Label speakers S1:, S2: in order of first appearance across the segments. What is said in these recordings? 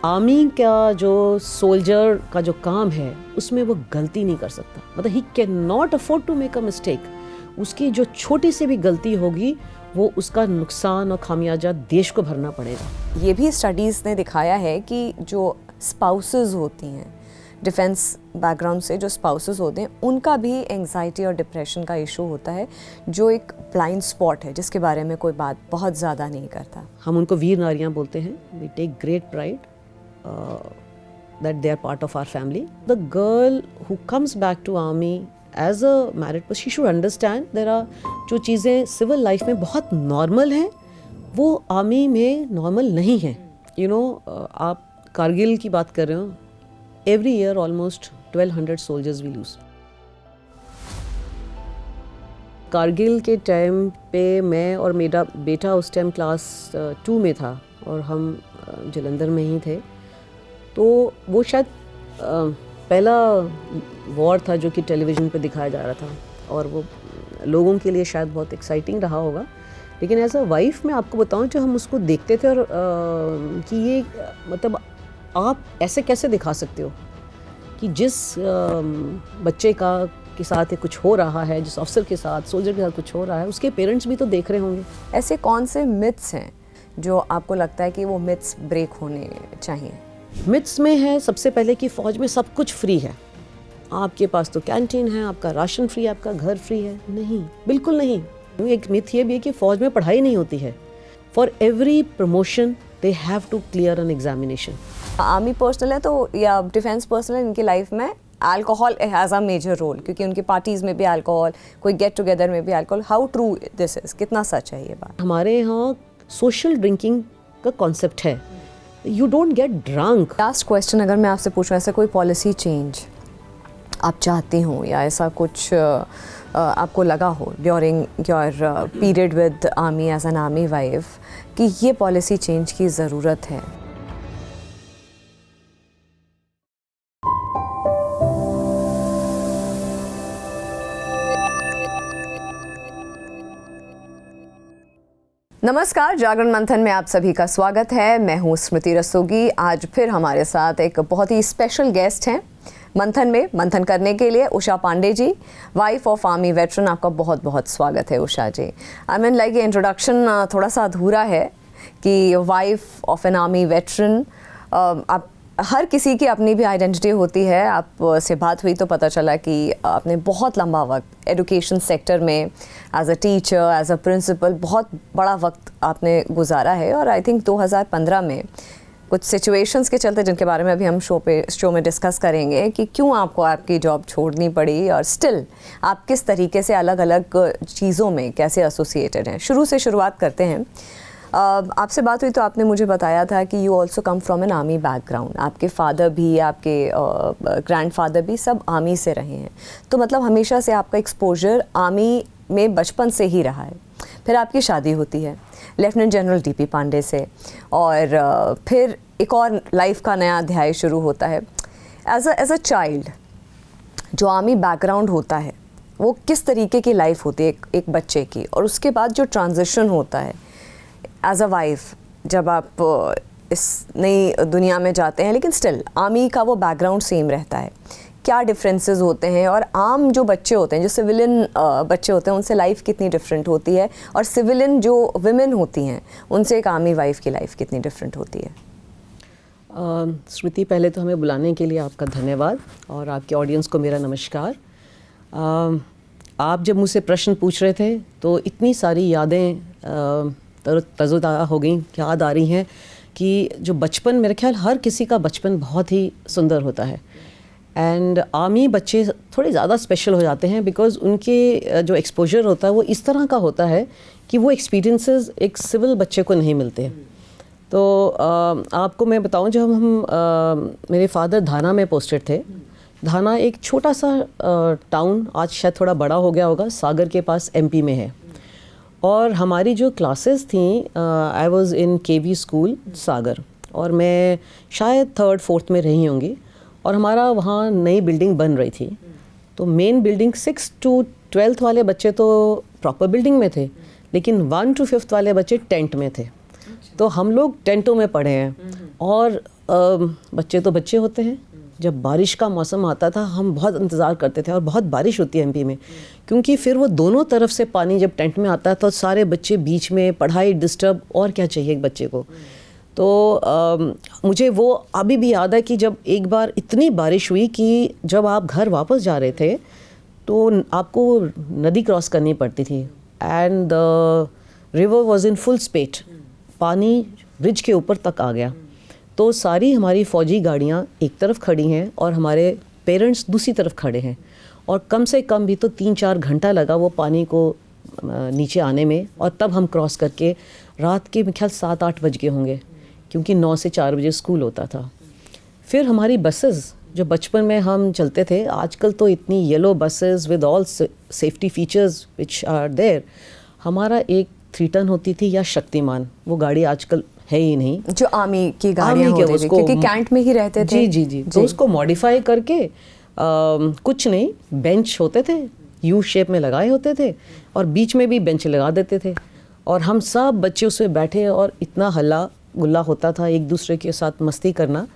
S1: Army का जो soldier का जो काम है उसमें वो गलती नहीं कर सकता, मतलब he can not afford to make a mistake. उसकी जो छोटी सी भी गलती होगी वो उसका नुकसान और खामियाजा देश को भरना पड़ेगा।
S2: ये भी स्टडीज़ ने दिखाया है कि जो स्पाउसेस होती हैं डिफेंस बैकग्राउंड से, जो स्पाउसेस होते हैं उनका भी एंग्जाइटी और डिप्रेशन का इशू होता है, जो एक ब्लाइंड स्पॉट है जिसके बारे में कोई बात बहुत ज़्यादा नहीं करता।
S1: हम उनको वीर नारियाँ बोलते हैं। We take great pride that they are part of our family. The girl who comes back to army as a married person, she should understand there are जो चीज़ें सिविल लाइफ में बहुत नॉर्मल हैं वो आर्मी में normal नहीं है। You know, आप कारगिल की बात कर रहे हो, every year almost 1200 soldiers we lose. Kargil के टाइम पे मैं और मेरा बेटा उस टाइम क्लास 2 में था और हम जलंधर में ही थे। तो वो शायद पहला वॉर था जो कि टेलीविज़न पे दिखाया जा रहा था और वो लोगों के लिए शायद बहुत एक्साइटिंग रहा होगा। लेकिन एज अ वाइफ मैं आपको बताऊं, जो हम उसको देखते थे और कि ये मतलब आप ऐसे कैसे दिखा सकते हो कि जिस बच्चे का के साथ कुछ हो रहा है, जिस ऑफिसर के साथ, सोल्जर के साथ कुछ हो रहा है, उसके पेरेंट्स भी तो देख रहे होंगे।
S2: ऐसे कौन से मिथ्स हैं जो आपको लगता है कि वो मिथ्स ब्रेक होने चाहिए?
S1: मिथ्स में है सबसे पहले कि फ़ौज में सब कुछ फ्री है, आपके पास तो कैंटीन है, आपका राशन फ्री है, आपका घर फ्री है। नहीं, बिल्कुल नहीं। एक मिथ ये भी है कि फ़ौज में पढ़ाई नहीं होती है। For every promotion they have to clear an examination.
S2: Army personnel है तो या डिफेंस पर्सनल है, इनकी लाइफ में alcohol has a major role, क्योंकि उनकी पार्टीज़ में भी अल्कोहल, कोई गेट टुगेदर में भी alcohol. How true this is, कितना सच है ये बात?
S1: हमारे यहाँ सोशल ड्रिंकिंग का कॉन्सेप्ट है, you don't get drunk.
S2: Last question अगर मैं आपसे पूछूं, ऐसे कोई पॉलिसी चेंज आप चाहती हो या ऐसा कुछ आपको लगा हो during your period with army as an army wife कि ये पॉलिसी चेंज की ज़रूरत है? नमस्कार, जागरण मंथन में आप सभी का स्वागत है। मैं हूँ स्मृति रस्तोगी। आज फिर हमारे साथ एक बहुत ही स्पेशल गेस्ट हैं मंथन में मंथन करने के लिए, Usha Pandey ji, wife of army veteran. आपका बहुत बहुत स्वागत है उषा जी। आई मीन लाइक इंट्रोडक्शन थोड़ा सा अधूरा है कि wife of an army veteran. आप हर किसी की अपनी भी आइडेंटिटी होती है। आप से बात हुई तो पता चला कि आपने बहुत लंबा वक्त एजुकेशन सेक्टर में as a teacher, as a principal बहुत बड़ा वक्त आपने गुजारा है। और आई थिंक 2015 में कुछ सिचुएशंस के चलते, जिनके बारे में अभी हम शो में डिस्कस करेंगे कि क्यों आपको आपकी जॉब छोड़नी पड़ी और स्टिल आप किस तरीके से अलग अलग चीज़ों में कैसे एसोसिएटेड हैं। शुरू से शुरुआत करते हैं। आपसे बात हुई तो आपने मुझे बताया था कि you also come from an army background. आपके फादर भी, आपके ग्रैंडफादर भी सब आर्मी से रहे हैं, तो मतलब हमेशा से आपका एक्सपोजर आर्मी में बचपन से ही रहा है। फिर आपकी शादी होती है लेफ्टिनेंट जनरल डीपी पांडे से, और फिर एक और लाइफ का नया अध्याय शुरू होता है। एज अ चाइल्ड जो आर्मी बैकग्राउंड होता है वो किस तरीके की लाइफ होती है एक बच्चे की, और उसके बाद जो ट्रांजिशन होता है एज अ वाइफ, जब आप इस नई दुनिया में जाते हैं, लेकिन स्टिल आर्मी का वो बैकग्राउंड सेम रहता है, क्या डिफरेंसेस होते हैं? और आम जो बच्चे होते हैं, जो सिविलियन बच्चे होते हैं, उनसे लाइफ कितनी डिफरेंट होती है, और सिविलियन जो विमेन होती हैं उनसे एक आर्मी वाइफ की लाइफ कितनी डिफरेंट होती है?
S1: स्मृति, पहले तो हमें बुलाने के लिए आपका धन्यवाद और आपके ऑडियंस को मेरा नमस्कार। आप जब मुझसे प्रश्न पूछ रहे थे तो इतनी सारी यादें तरोताज़ा हो गई, याद आ रही हैं कि जो बचपन, मेरे ख्याल हर किसी का बचपन बहुत ही सुंदर होता है। एंड आर्मी बच्चे थोड़े ज़्यादा स्पेशल हो जाते हैं बिकॉज़ उनके जो एक्सपोजर होता है वो इस तरह का होता है कि वो एक्सपीरियंसेस एक सिविल बच्चे को नहीं मिलते। तो आपको मैं बताऊं, जब हम मेरे फादर धाना में पोस्टेड थे। धाना एक छोटा सा टाउन, आज शायद थोड़ा बड़ा हो गया होगा, सागर के पास एमपी में है। और हमारी जो क्लासेस थी, I was in KV school सागर, और मैं शायद 3rd 4th में रही होंगी। और हमारा वहाँ नई बिल्डिंग बन रही थी, तो मेन बिल्डिंग 6 to 12th वाले बच्चे तो प्रॉपर बिल्डिंग में थे, लेकिन 1 to 5th वाले बच्चे टेंट में थे। तो हम लोग टेंटों में पढ़े हैं। और बच्चे तो बच्चे होते हैं। जब बारिश का मौसम आता था हम बहुत इंतज़ार करते थे, और बहुत बारिश होती है एमपी में, क्योंकि फिर वो दोनों तरफ से पानी जब टेंट में आता है तो सारे बच्चे बीच में, पढ़ाई डिस्टर्ब, और क्या चाहिए एक बच्चे को। तो मुझे वो अभी भी याद है कि जब एक बार इतनी बारिश हुई कि जब आप घर वापस जा रहे थे तो आपको नदी क्रॉस करनी पड़ती थी, and the river was in full spate, पानी ब्रिज के ऊपर तक आ गया। तो सारी हमारी फ़ौजी गाड़ियाँ एक तरफ खड़ी हैं और हमारे पेरेंट्स दूसरी तरफ खड़े हैं, और कम से कम भी तो 3-4 घंटा लगा वो पानी को नीचे आने में, और तब हम क्रॉस करके रात के मेरे ख्याल 7-8 बज गए होंगे, क्योंकि 9 से 4 बजे स्कूल होता था। फिर हमारी बसेस जो बचपन में हम चलते थे, आजकल तो इतनी yellow buses with all safety features which are there, हमारा एक 3 टन होती थी या शक्तिमान, वो गाड़ी आजकल है ही नहीं,
S2: जो आर्मी की गाड़ियाँ होती थी, क्योंकि कैंट में ही रहते थे।
S1: जी। तो उसको मॉडिफाई करके कुछ नहीं, बेंच होते थे, यू शेप में लगाए होते थे, और बीच में भी बेंच लगा देते थे, और हम सब बच्चे उसमें बैठे, और इतना हल्ला गुल्ला होता था, एक दूसरे के साथ मस्ती करना।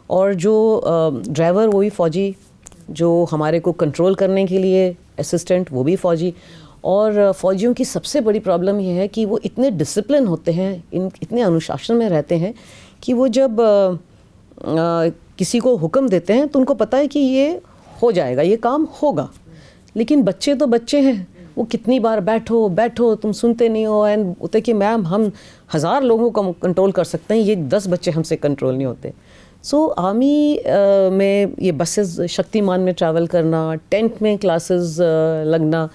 S1: और जो ड्राइवर वो भी फ़ौजी, जो हमारे को कंट्रोल करने के लिए असिस्टेंट वो भी फ़ौजी। और फ़ौजियों की सबसे बड़ी प्रॉब्लम ये है कि वो इतने डिसिप्लिन होते हैं, इतने अनुशासन में रहते हैं कि वो जब किसी को हुक्म देते हैं तो उनको पता है कि ये हो जाएगा, ये काम होगा। लेकिन बच्चे तो बच्चे हैं, वो कितनी बार बैठो बैठो, तुम सुनते नहीं हो, एंड बोलते कि मैम हम 1000 लोगों को कंट्रोल कर सकते हैं, ये 10 बच्चे हमसे कंट्रोल नहीं होते। सो आर्मी में ये बसेस, शक्तिमान में ट्रैवल करना, टेंट में क्लासेस लगना,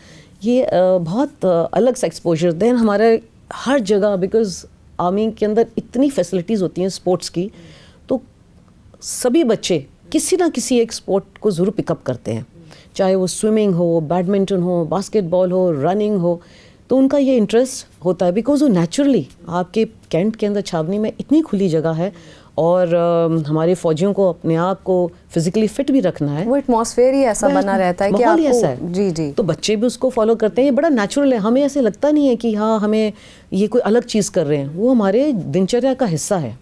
S1: ये बहुत अलग सा एक्सपोजर। देन हमारे हर जगह, बिकॉज आर्मी के अंदर इतनी फैसिलिटीज़ होती हैं स्पोर्ट्स की, तो सभी बच्चे किसी ना किसी एक स्पोर्ट को ज़रूर पिकअप करते हैं, चाहे वो स्विमिंग हो, बैडमिंटन हो, बास्केटबॉल हो, रनिंग हो। तो उनका ये इंटरेस्ट होता है, बिकॉज वो नेचुरली आपके कैंट के अंदर, छावनी में इतनी खुली जगह है, और हमारे फ़ौजियों को अपने आप को फिजिकली फिट भी रखना है।
S2: वो एटमॉस्फेयर ही ऐसा बना रहता है कि आपको,
S1: ऐसा है।
S2: जी,
S1: तो बच्चे भी उसको फॉलो करते हैं, ये बड़ा नेचुरल है, हमें ऐसे लगता नहीं है कि हाँ हमें ये कोई अलग चीज़ कर रहे हैं, वो हमारे दिनचर्या का हिस्सा है।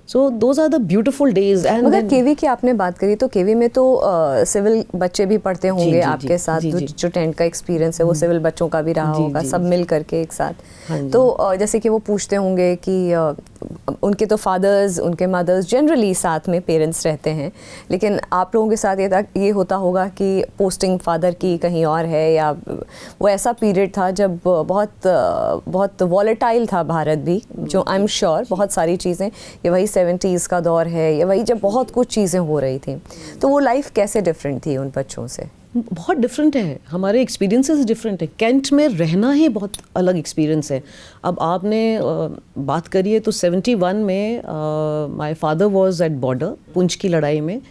S1: So those are the beautiful days. And
S2: मगर केवी की आपने बात करी, तो केवी में तो सिविल बच्चे भी पढ़ते होंगे आपके साथ, जो टेंट का एक्सपीरियंस है वो सिविल बच्चों का भी रहा होगा, सब मिल करके एक साथ। तो जैसे कि वो पूछते होंगे कि उनके तो फादर्स, उनके मदर्स जनरली साथ में पेरेंट्स रहते हैं, लेकिन आप लोगों के साथ ये होता होगा कि पोस्टिंग फादर की कहीं और है, या वो ऐसा पीरियड था जब बहुत वॉलेटाइल था भारत भी, जो आई एम श्योर बहुत सारी चीज़ें, ये वही 70s का दौर है, ये वही जब बहुत कुछ चीज़ें हो रही थी। तो वो लाइफ कैसे डिफरेंट थी उन बच्चों से?
S1: बहुत डिफरेंट है, हमारे एक्सपीरियंसेस डिफरेंट है। कैंट में रहना ही बहुत अलग एक्सपीरियंस है। अब आपने बात करी है तो 71 में my father was at border, Poonch की लड़ाई में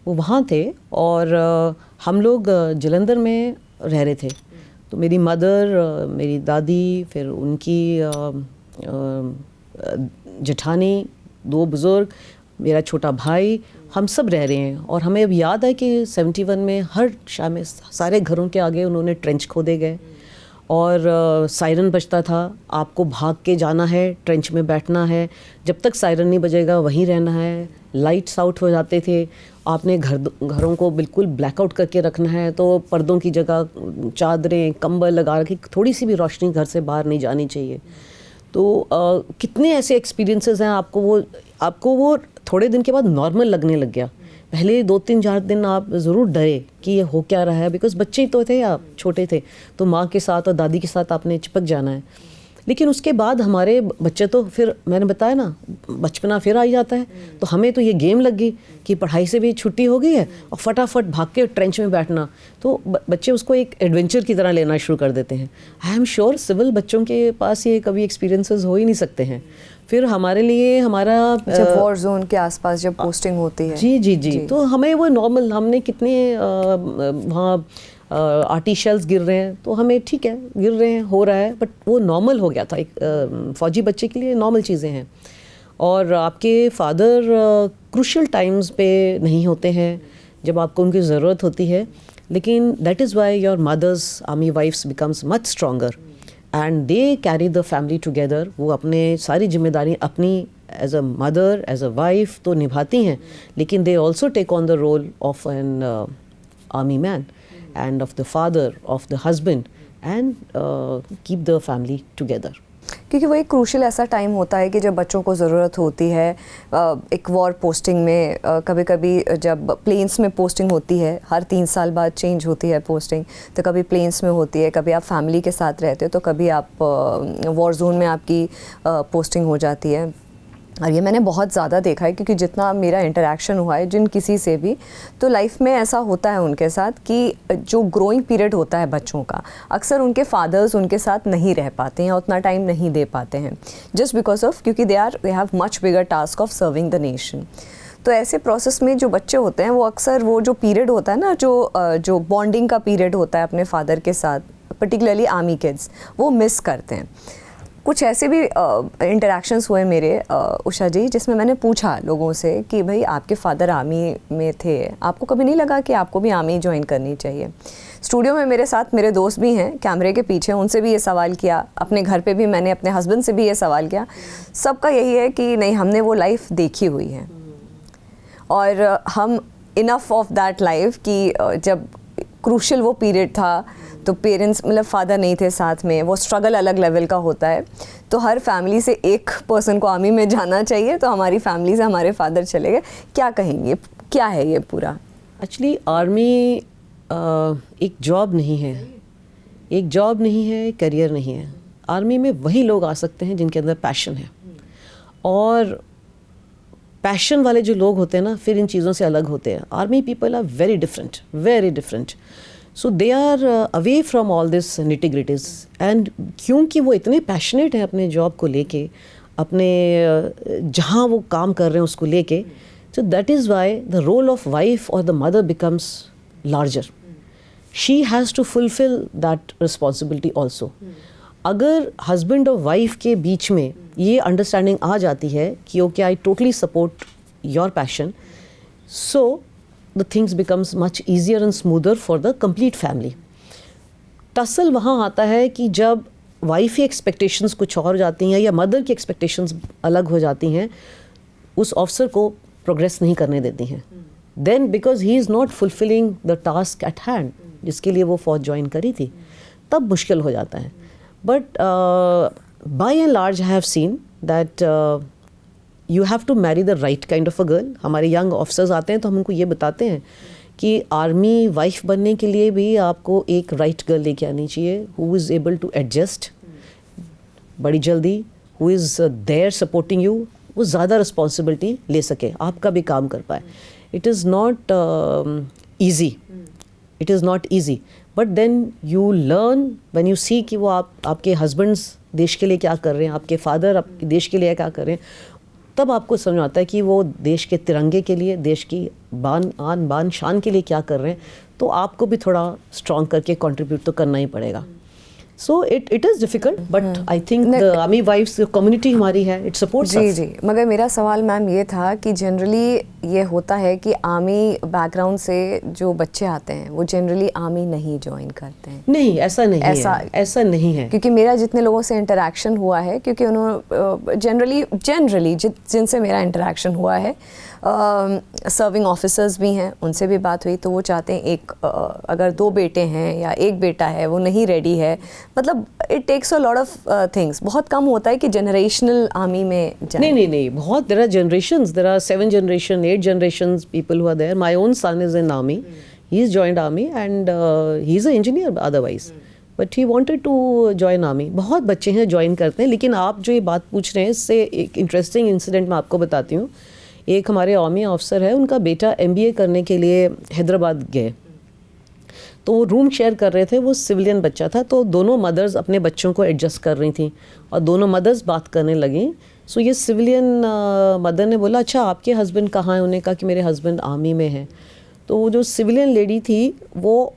S1: वो वहाँ थे, और हम लोग जलंधर में रह रहे थे। तो मेरी मदर, मेरी दादी, फिर उनकी जेठानी, 2 बुज़ुर्ग, मेरा छोटा भाई, हम सब रह रहे हैं। और हमें अब याद है कि 71 में हर शाम में सारे घरों के आगे उन्होंने ट्रेंच खोदे गए, और सायरन बजता था, आपको भाग के जाना है, ट्रेंच में बैठना है, जब तक सायरन नहीं बजेगा वहीं रहना है। लाइट्स आउट हो जाते थे, आपने घरों को बिल्कुल ब्लैकआउट करके रखना है, तो पर्दों की जगह चादरें, कंबल लगा रखे, थोड़ी सी भी रोशनी घर से बाहर नहीं जानी चाहिए। तो कितने ऐसे एक्सपीरियंसेस हैं, आपको वो थोड़े दिन के बाद नॉर्मल लगने लग गया। पहले 2-3-4 दिन आप ज़रूर डरे कि ये हो क्या रहा है, बिकॉज बच्चे ही तो थे, आप छोटे थे, तो माँ के साथ और दादी के साथ आपने चिपक जाना है। लेकिन उसके बाद हमारे बच्चे तो, फिर मैंने बताया ना, बचपना फिर आ जाता है, तो हमें तो ये गेम लग गई कि पढ़ाई से भी छुट्टी हो गई है और फटाफट भाग के ट्रेंच में बैठना। तो बच्चे उसको एक एडवेंचर की तरह लेना शुरू कर देते हैं। आई एम श्योर सिविल बच्चों के पास ये कभी एक्सपीरियंसेस हो ही नहीं सकते हैं। फिर हमारे लिए हमारा
S2: जब वॉर जोन के आसपास जब पोस्टिंग होती है,
S1: जी, तो हमें वो नॉर्मल, हमने कितने वहाँ आर्टी शेल्स गिर रहे हैं, तो हमें ठीक है, गिर रहे हैं, हो रहा है, बट वो नॉर्मल हो गया था। एक फ़ौजी बच्चे के लिए नॉर्मल चीज़ें हैं। और आपके फादर क्रूशियल टाइम्स पे नहीं होते हैं जब आपको उनकी ज़रूरत होती है, लेकिन that is why your mothers, army wives becomes much stronger, and they carry the family together. वो अपने सारी जिम्मेदारी अपनी as a mother, as a wife तो निभाती हैं, लेकिन they also take on the role of an army man and of the father, of the husband, and keep the family together.
S2: क्योंकि वो एक क्रूशल ऐसा टाइम होता है कि जब बच्चों को ज़रूरत होती है. एक वॉर पोस्टिंग में कभी कभी जब प्लेन्स में पोस्टिंग होती है, हर 3 साल बाद चेंज होती है पोस्टिंग, तो कभी प्लेन्स में होती है, कभी आप फैमिली के साथ रहते हो, तो कभी आप वॉर जोन में आपकी पोस्टिंग हो जाती है. और ये मैंने बहुत ज़्यादा देखा है, क्योंकि जितना मेरा इंटरेक्शन हुआ है जिन किसी से भी, तो लाइफ में ऐसा होता है उनके साथ कि जो ग्रोइंग पीरियड होता है बच्चों का, अक्सर उनके फादर्स उनके साथ नहीं रह पाते हैं, उतना टाइम नहीं दे पाते हैं, जस्ट बिकॉज ऑफ क्योंकि they have much bigger task of serving the nation. तो ऐसे प्रोसेस में जो बच्चे होते हैं वो अक्सर वो जो पीरियड होता है ना, जो बॉन्डिंग का पीरियड होता है अपने फादर के साथ, पर्टिकुलरली आर्मी किड्स, वो मिस करते हैं. कुछ ऐसे भी इंटरेक्शंस हुए मेरे उषा जी, जिसमें मैंने पूछा लोगों से कि भाई आपके फादर आर्मी में थे, आपको कभी नहीं लगा कि आपको भी आर्मी ज्वाइन करनी चाहिए? स्टूडियो में मेरे साथ मेरे दोस्त भी हैं कैमरे के पीछे, उनसे भी ये सवाल किया, अपने घर पे भी मैंने अपने हस्बैंड से भी ये सवाल किया. सबका यही है कि नहीं, हमने वो लाइफ देखी हुई है और हम इनफ ऑफ दैट लाइफ कि जब क्रूशल वो पीरियड था तो पेरेंट्स मतलब फादर नहीं थे साथ में, वो स्ट्रगल अलग लेवल का होता है. तो हर फैमिली से एक पर्सन को आर्मी में जाना चाहिए, तो हमारी फैमिली से हमारे फादर चले गए. क्या कहेंगे, क्या है ये पूरा?
S1: एक्चुअली आर्मी एक जॉब नहीं है, एक जॉब नहीं है, करियर नहीं है. आर्मी में वही लोग आ सकते हैं जिनके अंदर पैशन है, और पैशन वाले जो लोग होते हैं ना, फिर इन चीज़ों से अलग होते हैं. Army people are very different, very different. So they are away from all this nitty gritties. And क्योंकि वो इतने पैशनेट हैं अपने जॉब को लेके, अपने जहाँ वो काम कर रहे हैं उसको लेके, so that is why the role of wife और the mother becomes larger. She has to fulfil that responsibility also. अगर हस्बैंड और वाइफ के बीच में ये अंडरस्टैंडिंग आ जाती है कि okay, I totally support your passion, so the things becomes much easier and smoother for the complete family. Tussle वहाँ आता है कि जब वाइफ की एक्सपेक्टेशंस कुछ और जाती हैं या मदर की एक्सपेक्टेशंस अलग हो जाती हैं, उस ऑफिसर को प्रोग्रेस नहीं करने देती हैं. Then because he is not fulfilling the task at hand, जिसके लिए वो फौज ज्वाइन करी थी, तब मुश्किल हो जाता है. But by and large I have seen that you have to marry the right kind of a girl. हमारे यंग ऑफिसर्स आते हैं तो हम उनको ये बताते हैं कि आर्मी वाइफ बनने के लिए भी आपको एक राइट गर्ल लेके आनी चाहिए, who is able to adjust बड़ी जल्दी, who is there supporting you, वो ज़्यादा रिस्पॉन्सिबिलिटी ले सके, आपका भी काम कर पाए. It is not easy, it is not easy, but then you learn when you see कि वो आपके हस्बैंड्स देश के लिए क्या कर रहे हैं, आपके फादर आपके देश के लिए क्या कर रहे हैं, तब आपको समझ आता है कि वो देश के तिरंगे के लिए, देश की आन बान शान के लिए क्या कर रहे हैं. तो आपको भी थोड़ा स्ट्रॉन्ग करके कंट्रीब्यूट तो करना ही पड़ेगा. So it is difficult, but I think the army wives community हमारी है, इट सपोर्ट्स
S2: जी जी. मगर मेरा सवाल मैम ये था कि जनरली ये होता है कि आर्मी बैकग्राउंड से जो बच्चे आते हैं वो जनरली आर्मी नहीं ज्वाइन करते हैं.
S1: नहीं, ऐसा नहीं है, ऐसा नहीं है.
S2: क्योंकि मेरा जितने लोगों से इंटरेक्शन हुआ है, क्योंकि उन्होंने जनरली जिनसे मेरा इंटरेक्शन हुआ है, सर्विंग ऑफिसर्स भी हैं, उनसे भी बात हुई, तो वो चाहते हैं अगर 2 बेटे हैं या 1 बेटा है, वो नहीं रेडी है. मतलब it takes a lot of things. बहुत कम होता है कि जनरेशनल आर्मी में जाए.
S1: नहीं, बहुत. There are generations, there are 7 generation 8 generations people who are there. My own son is in army. He's joined army and he's an engineer otherwise. But he wanted to join army. बहुत बच्चे हैं join करते हैं. लेकिन आप जो ये बात पूछ रहे हैं, इससे एक इंटरेस्टिंग इंसिडेंट मैं आपको बताती हूँ. एक हमारे आर्मी ऑफिसर है, उनका बेटा MBA करने के लिए हैदराबाद गए, तो वो रूम शेयर कर रहे थे. वो सिविलियन बच्चा था, तो दोनों मदर्स अपने बच्चों को एडजस्ट कर रही थी और दोनों मदर्स बात करने लगी. सो ये सिविलियन मदर ने बोला, अच्छा आपके हस्बैंड कहाँ हैं? उन्होंने कहा कि मेरे हस्बैंड आर्मी में हैं. तो वो जो सिविलियन लेडी थी, वो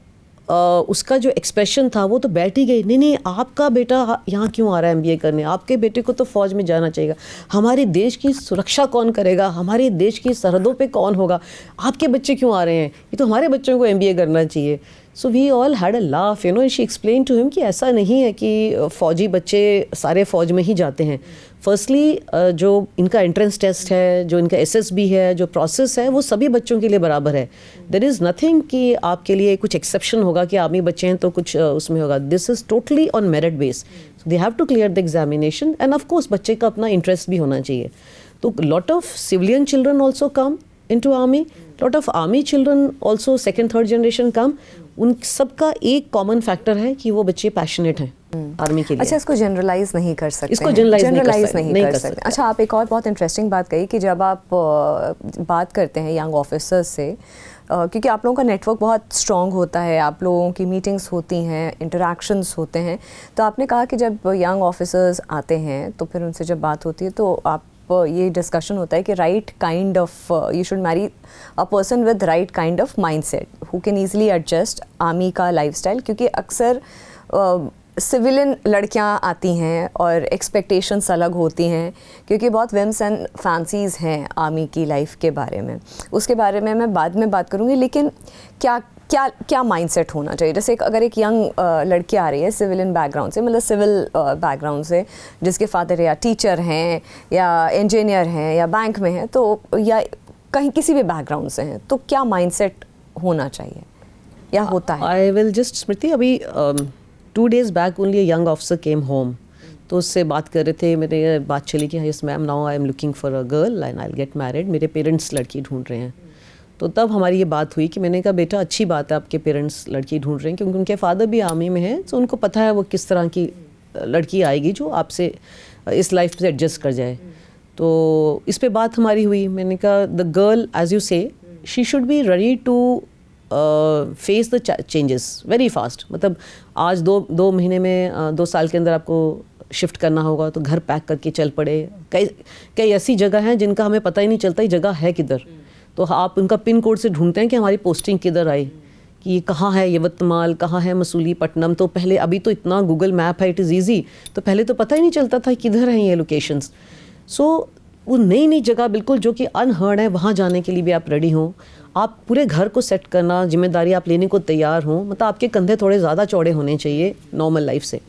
S1: उसका जो एक्सप्रेशन था, वो तो बैठ ही गई. नहीं, आपका बेटा यहाँ क्यों आ रहा है MBA करने? आपके बेटे को तो फ़ौज में जाना चाहिए. हमारे देश की सुरक्षा कौन करेगा? हमारे देश की सरहदों पे कौन होगा? आपके बच्चे क्यों आ रहे हैं? ये तो हमारे बच्चों को MBA करना चाहिए. So we all had a laugh, you know. She explain to him कि ऐसा नहीं है कि फ़ौजी बच्चे सारे फ़ौज में ही जाते हैं. फर्स्टली जो इनका एंट्रेंस टेस्ट है, जो इनका SSB है, जो प्रोसेस है, वो सभी बच्चों के लिए बराबर है. देयर इज़ नथिंग कि आपके लिए कुछ एक्सेप्शन होगा कि आर्मी बच्चे हैं तो कुछ उसमें होगा. This is totally on merit base. They have to clear the examination and of course बच्चे का अपना इंटरेस्ट भी होना चाहिए. तो lot of civilian children also come into army, lot of army children also second third generation come. उन सबका एक कॉमन फैक्टर है कि वो बच्चे पैशनेट हैं आर्मी के लिए.
S2: अच्छा, इसको जनरलाइज नहीं कर सकते,
S1: इसको जनरलाइज
S2: नहीं कर सकते. अच्छा, आप एक और बहुत इंटरेस्टिंग बात कही कि जब आप बात करते हैं यंग ऑफिसर्स से, क्योंकि आप लोगों का नेटवर्क बहुत स्ट्रॉन्ग होता है, आप लोगों की मीटिंग्स होती हैं, इंटरेक्शंस होते हैं, तो आपने कहा कि जब यंग ऑफिसर्स आते हैं तो फिर उनसे जब बात होती है तो आप ये डिस्कशन होता है कि right kind of you should marry a person with right kind of mindset who can easily adjust army का लाइफस्टाइल. क्योंकि अक्सर सिविलियन लड़कियां आती हैं और एक्सपेक्टेशंस अलग होती हैं, क्योंकि बहुत विम्स एंड फैंसीज़ हैं आर्मी की लाइफ के बारे में. उसके बारे में मैं बाद में बात करूँगी, लेकिन क्या माइंडसेट होना चाहिए? जैसे अगर एक यंग लड़की आ रही है सिविलियन बैकग्राउंड से, मतलब सिविल बैकग्राउंड से, जिसके फादर या टीचर हैं या इंजीनियर हैं या बैंक में हैं, तो या कहीं किसी भी बैकग्राउंड से हैं, तो क्या माइंडसेट होना चाहिए या होता है?
S1: आई विल जस्ट, स्मृति, अभी 2 days back only young officer came home, तो उससे बात कर रहे थे. मेरे बात चली कि yes ma'am, now I am looking for a girl and I will get married. मेरे पेरेंट्स लड़की ढूंढ रहे हैं. तो तब हमारी ये बात हुई कि मैंने कहा बेटा अच्छी बात है आपके पेरेंट्स लड़की ढूंढ रहे हैं, क्योंकि उनके फादर भी आर्मी में हैं, तो उनको पता है वो किस तरह की लड़की आएगी जो आपसे इस लाइफ से एडजस्ट कर जाए. तो इस पे बात हमारी हुई. मैंने कहा the girl, as you say, she should be ready to face the changes very fast. मतलब आज 2 महीने में 2 साल के अंदर आपको शिफ्ट करना होगा, तो घर पैक करके चल पड़े. कई ऐसी जगह हैं जिनका हमें पता ही नहीं चलता ये जगह है किधर. तो आप उनका पिन कोड से ढूंढते हैं कि हमारी पोस्टिंग किधर आई, कि ये कहाँ है, यवतमाल कहाँ है, मसूलीपट्टनम. तो पहले, अभी तो इतना गूगल मैप है, इट इज़ ईजी, तो पहले तो पता ही नहीं चलता था किधर हैं ये लोकेशंस. सो वो नई जगह बिल्कुल जो कि अनहर्ड है, वहाँ जाने के लिए भी आप रेडी हों. आप पूरे घर को सेट करना, जिम्मेदारी आप लेने को तैयार हों. मतलब आपके कंधे थोड़े ज़्यादा चौड़े होने चाहिए नॉर्मल लाइफ से.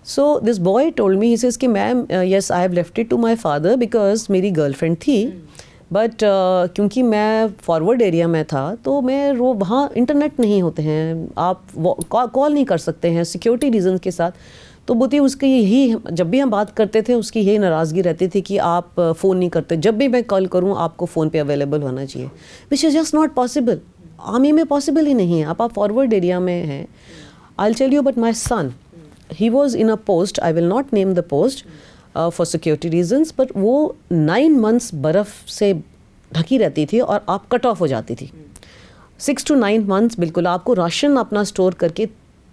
S1: So this boy told me, he says कि ma'am yes I have left it to my father because मेरी गर्लफ्रेंड थी, बट क्योंकि मैं फॉरवर्ड एरिया में था तो मैं वहाँ इंटरनेट नहीं होते हैं, आप कॉल नहीं कर सकते हैं सिक्योरिटी रीजन के साथ. तो बोती उसकी यही, जब भी हम बात करते थे उसकी यही नाराज़गी रहती थी कि आप फ़ोन नहीं करते. जब भी मैं कॉल करूँ आपको फ़ोन पे अवेलेबल होना चाहिए, which is just not possible. Army में पॉसिबल ही नहीं है. आप फॉरवर्ड एरिया में हैं. I will tell you about my son. He was in a post, I will not name the post for security reasons, but वो 9 months बर्फ़ से ढकी रहती थी और आप कट ऑफ हो जाती थी. 6 to 9 months बिल्कुल आपको राशन अपना स्टोर करके,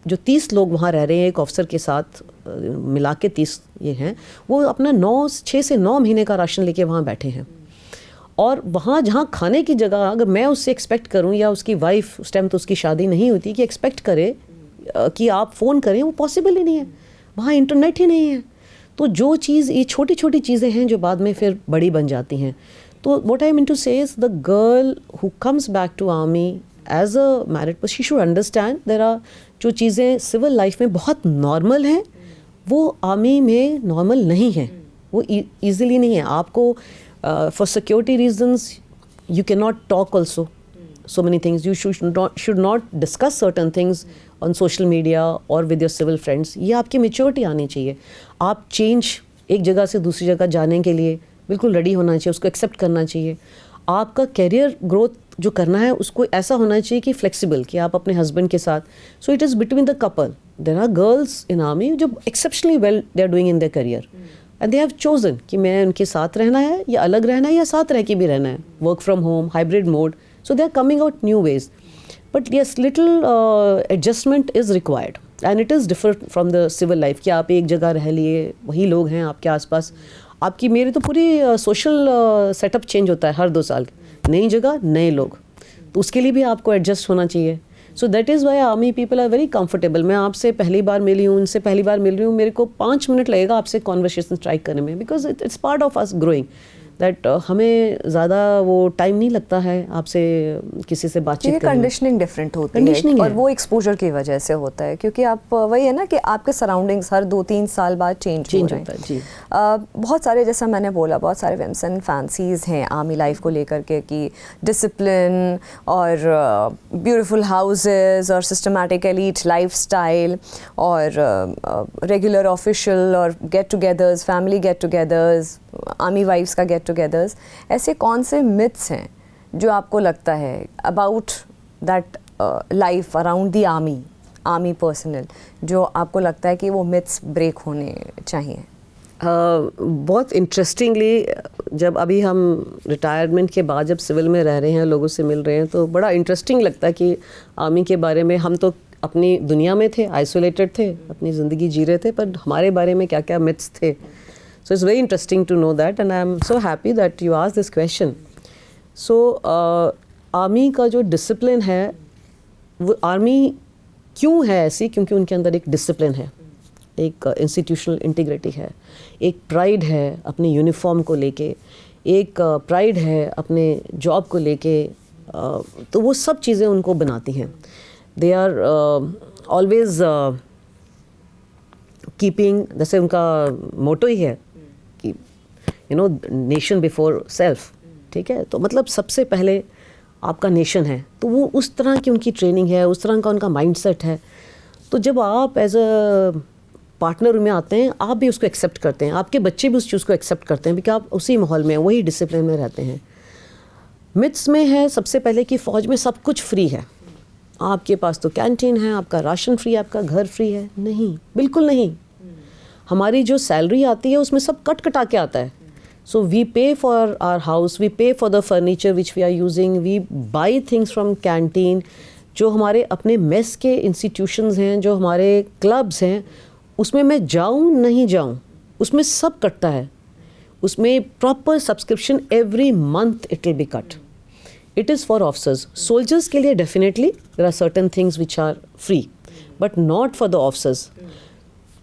S1: जो 30 लोग वहाँ रह रहे हैं एक ऑफिसर के साथ मिला के 30 ये हैं, वो अपना 6 से 9 महीने का राशन लेके वहाँ बैठे हैं. और वहाँ जहाँ खाने की जगह, अगर मैं उससे एक्सपेक्ट करूँ या उसकी वाइफ, उस टाइम तो उसकी शादी नहीं हुई थी, कि एक्सपेक्ट करे कि आप फ़ोन करें, वो पॉसिबल ही नहीं है. वहाँ इंटरनेट ही नहीं है. तो जो चीज़, ये छोटी छोटी चीज़ें हैं जो बाद में फिर बड़ी बन जाती हैं. तो what I mean to say is the girl who comes back to army as a married person, she should understand there are जो चीज़ें सिविल लाइफ में बहुत नॉर्मल हैं वो आर्मी में नॉर्मल नहीं है, वो ईजिली नहीं है. आपको for security reasons you can not talk also so many things. You should not discuss certain things on social media or with your civil friends. ये आपकी मेच्योरिटी आनी चाहिए. आप चेंज, एक जगह से दूसरी जगह जाने के लिए बिल्कुल रेडी होना चाहिए, उसको एक्सेप्ट करना चाहिए. आपका कैरियर ग्रोथ जो करना है उसको ऐसा होना चाहिए कि फ्लेक्सिबल, कि आप अपने हस्बैंड के साथ, so it is between the couple. There are girls in army जो exceptionally well they are doing in their career and they have chosen कि मैं उनके साथ रहना है या अलग रहना है या साथ रह के भी रहना है, work from home, hybrid mode. So they are coming out new ways. But yes, little adjustment is required. And it is different from the civil life. कि आप एक जगह रह लिए, वही लोग हैं आपके आसपास. आपकी, मेरी तो पूरी सोशल सेटअप चेंज होता है हर 2 साल. नई जगह, नए लोग. तो उसके लिए भी आपको एडजस्ट होना चाहिए. So that is why army people are very comfortable. मैं आपसे पहली बार मिली हूँ, उनसे पहली बार मिल रही हूँ, मेरे को 5 मिनट लगेगा आपसे कॉन्वर्सेशन स्ट्राइक करने में, because it's part of us growing. That हमें ज़्यादा वो टाइम नहीं लगता है आपसे किसी से बातचीत करने में।
S2: कंडीशनिंग डिफरेंट होती
S1: Conditioning
S2: है और
S1: है।
S2: वो एक्सपोजर की वजह से होता है, क्योंकि आप वही है ना कि आपके सराउंडिंग्स हर 2-3 साल बाद चेंज हो रहे
S1: होता है जी।
S2: हैं। बहुत सारे, जैसा मैंने बोला, बहुत सारे विम्स एंड फैंसीज हैं आर्मी लाइफ को लेकर के, कि डिसिप्लिन और ब्यूटीफुल हाउसेस और सिस्टमैटिक एलीट लाइफस्टाइल और रेगुलर ऑफिशियल और get togethers, family get togethers, army wifes का गेट टुगेदर्स। ऐसे कौन से मिथ्स हैं जो आपको लगता है about that life around the army personnel, जो आपको लगता है कि वो मिथ्स ब्रेक होने चाहिए?
S1: बहुत इंटरेस्टिंगली, जब अभी हम रिटायरमेंट के बाद जब सिविल में रह रहे हैं, लोगों से मिल रहे हैं, तो बड़ा इंटरेस्टिंग लगता है कि आर्मी के बारे में, हम तो अपनी दुनिया में थे, आइसोलेटेड थे, अपनी ज़िंदगी जी रहे थे, पर हमारे बारे में क्या क्या मिथ्स थे. So it's very interesting to know that and I am so happy that you asked this question. So army का जो डिसिप्लिन है, वो आर्मी क्यों है ऐसी? क्योंकि उनके अंदर एक डिसिप्लिन है, एक इंस्टीट्यूशनल इंटीग्रिटी है, एक प्राइड है अपने यूनिफॉर्म को लेके, एक प्राइड है अपने जॉब को लेके. तो वो सब चीज़ें उनको बनाती हैं. दे आर ऑलवेज कीपिंग, जैसे उनका मोटो ही है कि you know nation before self. ठीक है, तो मतलब सबसे पहले आपका नेशन है. तो वो उस तरह की उनकी ट्रेनिंग है, उस तरह का उनका माइंडसेट है. तो जब आप एज अ पार्टनर में आते हैं, आप भी उसको एक्सेप्ट करते हैं, आपके बच्चे भी उस चीज़ को एक्सेप्ट करते हैं, क्योंकि आप उसी माहौल में, वही डिसिप्लिन में रहते हैं. मिथ्स में है सबसे पहले कि फ़ौज में सब कुछ फ्री है. आपके पास तो कैंटीन है, आपका राशन फ्री है, आपका घर फ्री है. नहीं, बिल्कुल नहीं. हमारी जो सैलरी आती है उसमें सब कट कटा के आता है. So we pay for our house, we pay for the furniture which we are using, we buy things from canteen. जो हमारे अपने मेस के इंस्टीट्यूशंस हैं, जो हमारे क्लब्स हैं, उसमें मैं जाऊं नहीं जाऊं, उसमें सब कटता है. उसमें proper subscription every month it will be cut. It is for officers. Soldiers के लिए definitely there are certain things which are free, but not for the officers.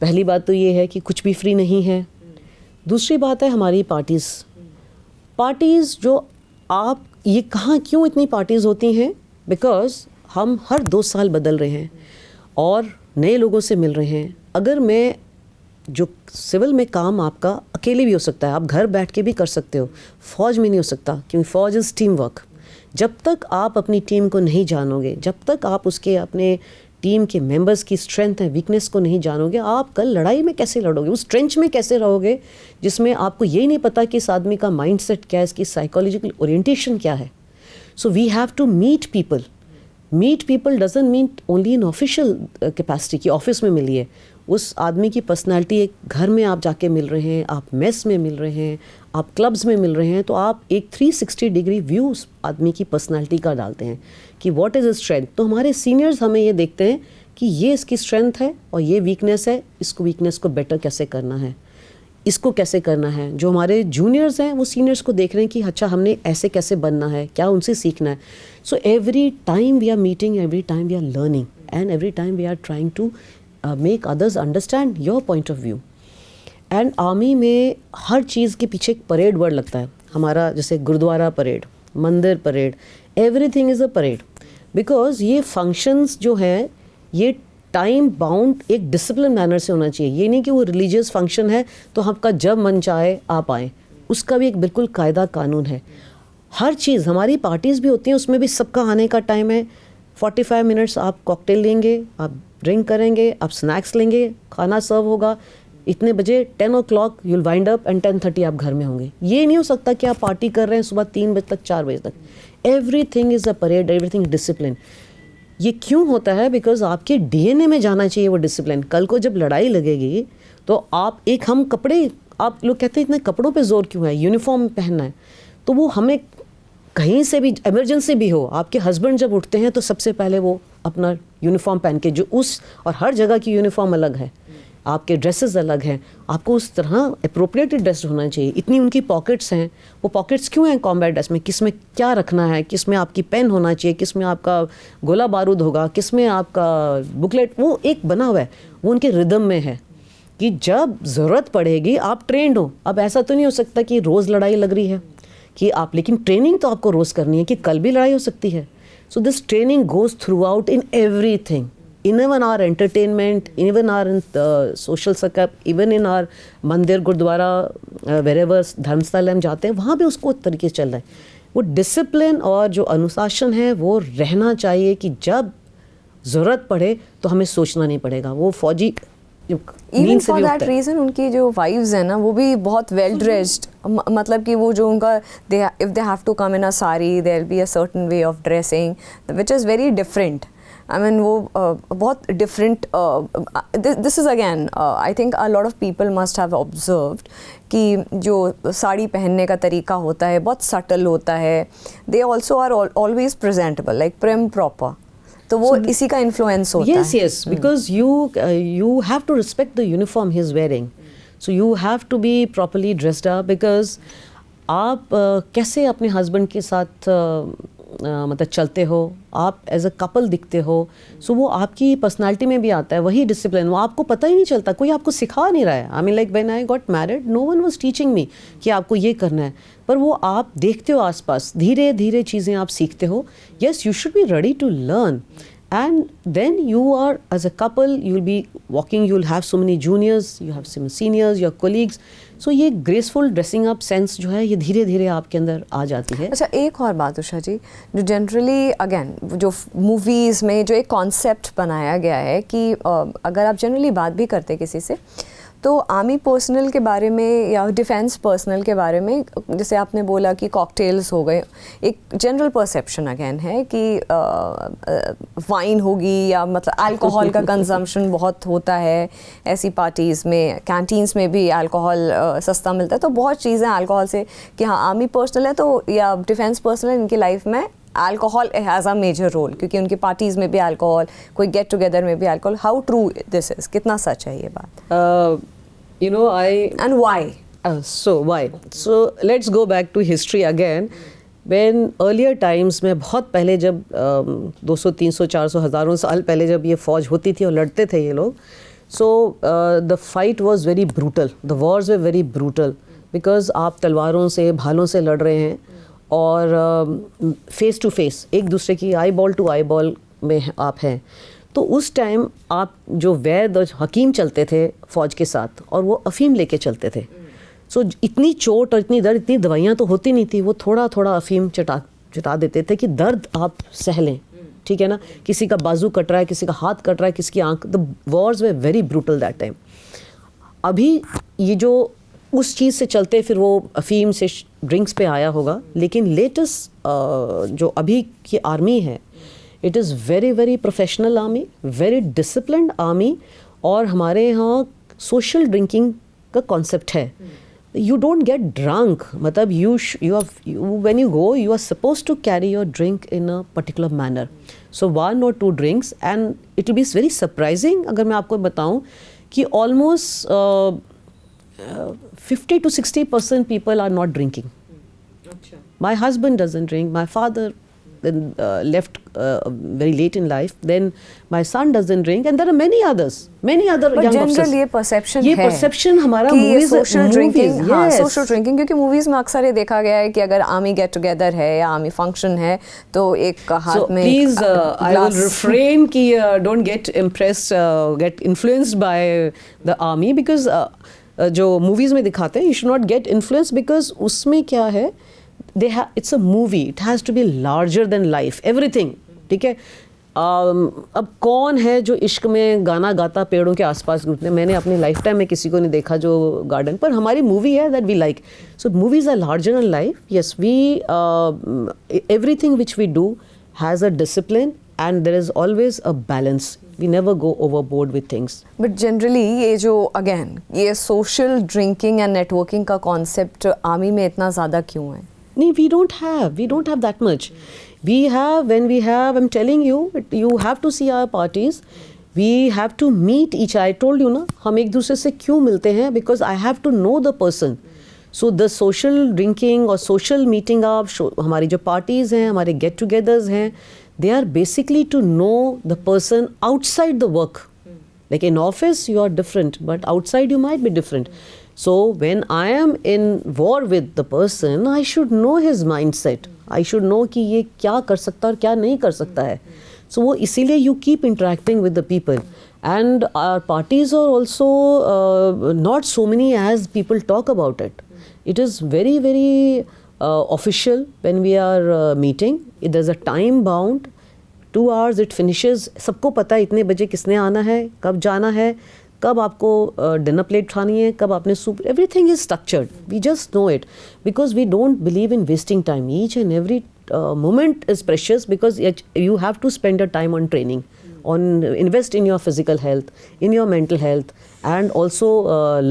S1: पहली बात तो ये है कि कुछ भी फ्री नहीं है. दूसरी बात है हमारी पार्टीज़ जो आप, ये कहाँ क्यों इतनी पार्टीज़ होती हैं? बिकॉज हम हर 2 साल बदल रहे हैं और नए लोगों से मिल रहे हैं. अगर मैं जो सिविल में काम आपका अकेले भी हो सकता है, आप घर बैठ के भी कर सकते हो, फ़ौज में नहीं हो सकता, क्योंकि फ़ौज इज़ टीम वर्क. जब तक आप अपनी टीम को नहीं जानोगे, जब तक आप उसके अपने टीम के मेंबर्स की स्ट्रेंथ है, वीकनेस को नहीं जानोगे, आप कल लड़ाई में कैसे लड़ोगे? उस ट्रेंच में कैसे रहोगे जिसमें आपको यही नहीं पता कि इस आदमी का माइंडसेट क्या है, इसकी साइकोलॉजिकल ओरिएंटेशन क्या है. So we have to meet people. Meet people doesn't mean only in official capacity की ऑफिस में मिलिए. उस आदमी की पर्सनालिटी एक घर में आप जाके मिल रहे हैं, आप मेस में मिल रहे हैं, आप क्लब्स में मिल रहे हैं, तो आप एक 360 डिग्री व्यू उस आदमी की पर्सनालिटी का डालते हैं कि व्हाट इज़ इज स्ट्रेंथ. तो हमारे सीनियर्स हमें ये देखते हैं कि ये इसकी स्ट्रेंथ है और ये वीकनेस है, इसको वीकनेस को बेटर कैसे करना है, इसको कैसे करना है. जो हमारे जूनियर्स हैं वो सीनियर्स को देख रहे हैं कि अच्छा हमने ऐसे कैसे बनना है, क्या उनसे सीखना है. So every time we are meeting, every time we are learning and every time we are trying to make others understand your point of view. And army में हर चीज़ के पीछे एक परेड वर्ड लगता है हमारा, जैसे गुरुद्वारा परेड, मंदिर parade, everything is a parade. Because ये फंक्शंस जो हैं ये टाइम बाउंड एक डिसिप्लिन मैनर से होना चाहिए. ये नहीं कि वो रिलीजियस फंक्शन है तो आपका जब मन चाहे आप आएँ. उसका भी एक बिल्कुल कायदा कानून है. हर चीज़, हमारी पार्टीज़ भी होती हैं, उसमें भी सबका आने का टाइम है. 45 मिनट्स आप कॉकटेल लेंगे, आप ड्रिंक करेंगे, आप स्नैक्स लेंगे, खाना सर्व होगा. इतने बजे 10 o'clock you'll wind up and 10:30 आप घर में होंगे. ये नहीं हो सकता कि आप पार्टी कर रहे हैं सुबह 3 बजे तक, 4 बजे तक. Everything is a parade, everything discipline. ये क्यों होता है? बिकॉज आपके डीएनए में जाना चाहिए वो डिसिप्लिन. कल को जब लड़ाई लगेगी तो आप एक, हम कपड़े, आप लोग कहते हैं इतने कपड़ों पे जोर क्यों है, यूनिफॉर्म पहनना है, तो वो हमें कहीं से भी इमरजेंसी भी हो, आपके हस्बैंड जब उठते हैं तो सबसे पहले वो अपना यूनिफॉर्म पहन के, जो उस, और हर जगह की यूनिफॉर्म अलग है, आपके ड्रेसेस अलग हैं, आपको उस तरह अप्रोप्रिएटेड ड्रेस होना चाहिए. इतनी उनकी पॉकेट्स हैं. वो पॉकेट्स क्यों हैं कॉम्बैट ड्रेस में? किस में क्या रखना है, किस में आपकी पेन होना चाहिए, किस में आपका गोला बारूद होगा, किस में आपका बुकलेट, वो एक बना हुआ है, वो उनके रिदम में है. कि जब ज़रूरत पड़ेगी आप ट्रेंड हो। अब ऐसा तो नहीं हो सकता कि रोज़ लड़ाई लग रही है कि आप, लेकिन ट्रेनिंग तो आपको रोज़ करनी है कि कल भी लड़ाई हो सकती है। So this training goes through out in everything, even our entertainment, even our social setup, even in our मंदिर गुरुद्वारा wherever धर्मस्थल हम जाते हैं वहाँ भी उसको तरीके से चल रहा है। वो डिसिप्लिन और जो अनुशासन है वो रहना चाहिए कि जब ज़रूरत पड़े तो हमें सोचना नहीं पड़ेगा। वो फौजी
S2: इवन फॉर दैट रीज़न उनकी जो वाइव्स है ना वो भी बहुत वेल ड्रेस्ड, मतलब कि वो जो उनका if they have to come in a sari there will be a certain way of dressing which is very different. I mean वो बहुत different, this is again I think a lot of people must have observed कि जो साड़ी पहनने का तरीका होता है बहुत सटल होता है। They also are always presentable like prim proper, तो वो इसी का इन्फ्लुएंस होता है।
S1: yes, because you have to respect the uniform he is wearing, so you have to be properly dressed up because आप कैसे अपने हस्बैंड के साथ मतलब चलते हो, आप एज अ कपल दिखते हो, सो वो आपकी पर्सनालिटी में भी आता है। वही डिसिप्लिन वो आपको पता ही नहीं चलता, कोई आपको सिखा नहीं रहा है। I mean like when I got married no one was teaching me कि आपको ये करना है, पर वो आप देखते हो आसपास, धीरे धीरे चीज़ें आप सीखते हो। Yes, you should be ready to learn and then you are as a couple you'll be walking, you'll have so many juniors, you have some seniors, your colleagues, so ये graceful dressing up sense जो है ये धीरे धीरे आपके अंदर आ जाती है।
S2: अच्छा, एक और बात उषा जी, जो जनरली अगेन जो मूवीज़ में जो एक कॉन्सेप्ट बनाया गया है कि अगर आप जनरली बात भी करते किसी से तो आर्मी पर्सनल के बारे में या डिफेंस पर्सनल के बारे में, जैसे आपने बोला कि कॉकटेल्स हो गए, एक जनरल परसेप्शन अगेन है कि वाइन होगी या मतलब अल्कोहल का कंजम्पशन बहुत होता है ऐसी पार्टीज़ में। कैंटीन्स में भी अल्कोहल सस्ता मिलता है, तो बहुत चीज़ें अल्कोहल से कि हाँ आर्मी पर्सनल है तो या डिफेंस पर्सनल इनकी लाइफ में alcohol has a major role, क्योंकि उनकी पार्टीज़ में भी अल्कोहल, कोई गेट टुगेदर में भी alcohol. How true this is, कितना सच है ये बात?
S1: You know,
S2: and why?
S1: Why? So let's go back to history again. When earlier times में बहुत पहले जब 200, 300, 400 हज़ारों साल पहले जब ये फौज होती थी और लड़ते थे ये लोग, so the fight was very brutal. The wars were very brutal because आप तलवारों से, भालों से लड़ रहे हैं और फेस टू फेस एक दूसरे की eyeball to eyeball में आप हैं। तो उस टाइम आप जो वैद्य और हकीम चलते थे फौज के साथ और वो अफीम लेके चलते थे। सो इतनी चोट और इतनी दर्द, इतनी दवाइयाँ तो होती नहीं थी, वो थोड़ा थोड़ा अफीम चटा देते थे कि दर्द आप सह लें, ठीक है ना। किसी का बाजू कट रहा है, किसी का हाथ कट रहा है, किसी की आँख। The Wars way very brutal that time. अभी ये जो उस चीज़ से चलते फिर वो अफीम से ड्रिंक्स पे आया होगा, लेकिन लेटेस्ट जो अभी की आर्मी है, it is very very professional army, very disciplined army. और हमारे यहाँ सोशल ड्रिंकिंग का कॉन्सेप्ट है। यू डोंट गेट ड्रंक, मतलब when you go you are suppose to carry your drink in a particular manner, so 1 or 2 drinks and it will be very surprising. अगर मैं आपको बताऊँ कि almost 50 to 60% people are not drinking. My husband doesn't drink, my father then left very late in life, then my son doesn't drink, and there are many other
S2: But
S1: young officers.
S2: General ये perception है,
S1: ये perception हमारा
S2: कि
S1: movies,
S2: social drinking, हाँ
S1: yes.
S2: Social drinking, क्योंकि movies में अक्सर ये देखा गया है कि अगर आर्मी गेट टुगेदर है या आर्मी फंक्शन है तो एक हाथ
S1: So
S2: में
S1: please, I will refrain कि don't get impressed, get influenced by the army because जो मूवीज में दिखाते हैं, you should not get influenced because उसमें क्या है, it's a movie, it has to be larger than life, everything, ठीक है। अब कौन है जो इश्क में गाना गाता पेड़ों के आसपास घूमते? मैंने अपनी लाइफ टाइम में किसी को नहीं देखा जो गार्डन पर। हमारी मूवी है that we like, so movies are larger than life. Yes, we everything which we do has a discipline and there is always a balance. We never go overboard with things.
S2: But generally ये जो again ये social drinking and networking का concept army में इतना ज़्यादा क्यों है?
S1: No, we don't have that much. We have, I'm telling you, you have to see our parties. We have to meet each. I told you ना, हम एक दूसरे से क्यों मिलते हैं? Because I have to know the person. So the social drinking और social meeting up, हमारी जो parties हैं, हमारे get togethers हैं, they are basically to know the person outside the work. Like in office, you are different, but outside you might be different. So when I am in war with the person, I should know his mindset. I should know कि ये क्या कर सकता है और क्या नहीं कर सकता है. So वो इसीलिए you keep interacting with the people. And our parties are also not so many as people talk about it. It is very, very official when we are meeting. There's a time bound. 2 hours it finishes. सबको पता है इतने बजे किसने आना है, कब जाना है, कब आपको डिनर प्लेट खानी है, कब आपने soup. Everything is structured. We just know it because we don't believe in wasting time. Each and every moment is precious because you have to spend your time on training, on invest in your physical health, in your mental health, and also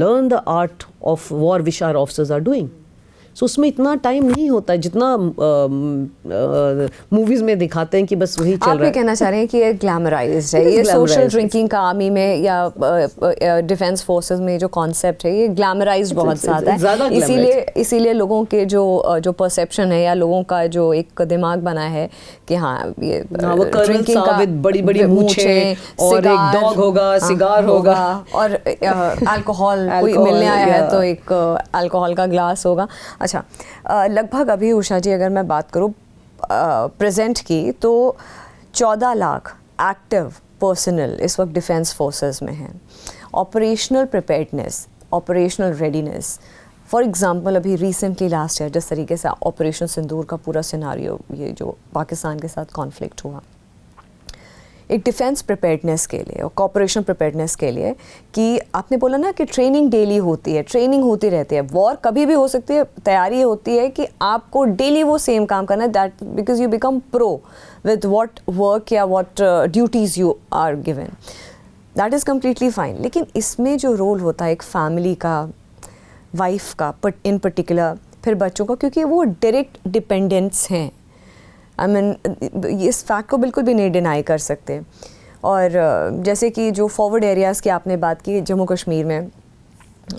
S1: learn the art of war which our officers are doing. So उसमें इतना time नहीं होता है जितना movies में दिखाते हैं कि बस वही चल रहा है.
S2: आप ये कहना चाह रहे हैं कि ये ग्लैमराइज्ड है, ये सोशल ड्रिंकिंग का आर्मी में या डिफेंस फोर्सेस में जो कॉन्सेप्ट है ये ग्लैमराइज्ड बहुत ज़्यादा है. इसीलिए लोगों के जो परसेप्शन है या लोगों का जो एक दिमाग बना है कि हाँ ये
S1: ड्रिंकिंग का बड़ी बड़ी मूंछें और एक डॉग होगा, सिगार होगा
S2: और अल्कोहल कोई मिलने आया है तो एक अल्कोहल का ग्लास होगा. अच्छा, लगभग अभी उषा जी अगर मैं बात करूँ प्रेजेंट की तो 14 लाख एक्टिव पर्सनल इस वक्त डिफेंस फोर्सेस में हैं. Operational preparedness, operational readiness, for example अभी रिसेंटली लास्ट ईयर जिस तरीके से ऑपरेशन सिंदूर का पूरा सिनारियो ये जो पाकिस्तान के साथ कॉन्फ्लिक्ट हुआ, एक डिफेंस प्रिपेयर्डनेस के लिए और कॉपरेशन प्रिपेयर्डनेस के लिए कि आपने बोला ना कि ट्रेनिंग डेली होती है, ट्रेनिंग होती रहती है. वॉर कभी भी हो सकती है, तैयारी होती है कि आपको डेली वो सेम काम करना है. That because you become pro with what work या what duties you are given. That is completely fine. लेकिन इसमें जो रोल होता है एक फैमिली का, वाइफ का इन पर्टिकुलर, फिर बच्चों का, क्योंकि वो डायरेक्ट डिपेंडेंट्स हैं. आई मीन इस फैक्ट को बिल्कुल भी नहीं डिनाई कर सकते. और जैसे कि जो फॉरवर्ड एरियाज़ की आपने बात की जम्मू कश्मीर में,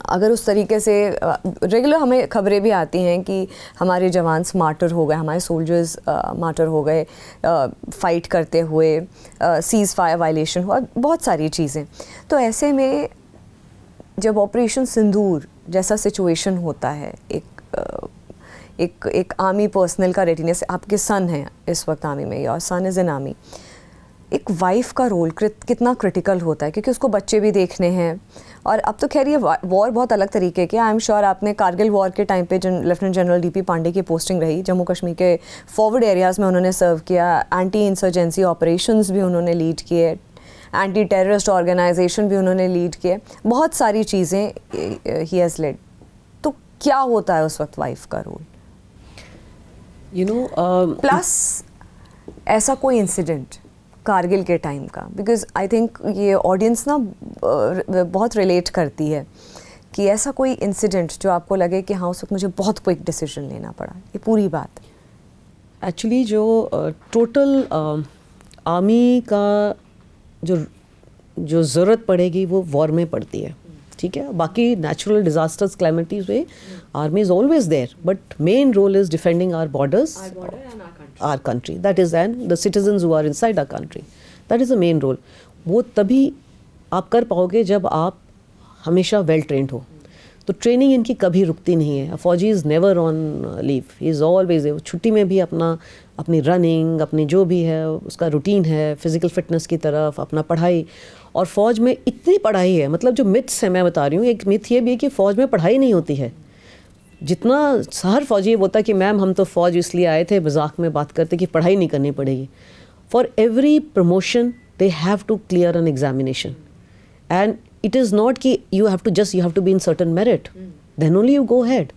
S2: अगर उस तरीके से रेगुलर हमें खबरें भी आती हैं कि हमारे जवान मार्टर हो गए, हमारे सोल्जर्स मार्टर हो गए फ़ाइट करते हुए, सीज़ फायर वायलेशन हुआ, बहुत सारी चीज़ें. तो ऐसे में जब ऑपरेशन सिंदूर जैसा सिचुएशन होता है, एक आर्मी पर्सनल का रेडीनेस, आपके सन हैं इस वक्त आर्मी में, your son is an army, एक वाइफ का रोल कितना क्रिटिकल होता है क्योंकि उसको बच्चे भी देखने हैं. और अब तो खैर ये वॉर बहुत अलग तरीके के, आई एम श्योर आपने कारगिल वॉर के टाइम पे लेफ्टिनेंट जनरल डीपी पांडे की पोस्टिंग रही, जम्मू कश्मीर के फॉरवर्ड एरियाज़ में उन्होंने सर्व किया, एंटी इंसर्जेंसी ऑपरेशंस भी उन्होंने लीड किए, एंटी टेररिस्ट ऑर्गेनाइजेशन भी उन्होंने लीड किए, बहुत सारी चीज़ें ही हैज़ लेड. तो क्या होता है उस वक्त वाइफ का रोल?
S1: यू नो
S2: प्लस ऐसा कोई इंसिडेंट कारगिल के टाइम का, बिकॉज आई थिंक ये ऑडियंस ना बहुत रिलेट करती है कि ऐसा कोई इंसिडेंट जो आपको लगे कि हाँ उस वक्त मुझे बहुत क्विक डिसीजन लेना पड़ा, ये पूरी बात.
S1: एक्चुअली जो टोटल आर्मी का जो ज़रूरत पड़ेगी वो वॉर में पड़ती है, ठीक है. बाकी नेचुरल डिजास्टर्स, क्लैमिटीज में army is always there, but main role is defending our borders, our country, that is and the citizens who are inside our country, that is the main role. वो तभी आप कर पाओगे जब आप हमेशा well trained हो. तो ट्रेनिंग इनकी कभी रुकती नहीं है. फौजी is never on leave, he is always. छुट्टी में भी अपनी रनिंग, अपनी जो भी है उसका रूटीन है, फिज़िकल फिटनेस की तरफ, अपना पढ़ाई. और फ़ौज में इतनी पढ़ाई है, मतलब जो मिथ्स है मैं बता रही हूँ, एक मिथ ये भी है कि फ़ौज में पढ़ाई नहीं होती है. जितना हर फौजी ये बोलता है कि मैम हम तो फ़ौज इसलिए आए थे, मजाक में बात करते कि पढ़ाई नहीं करनी पड़ेगी. For every promotion they have to clear an examination, and it is not कि you have to be in certain merit, then only you go ahead.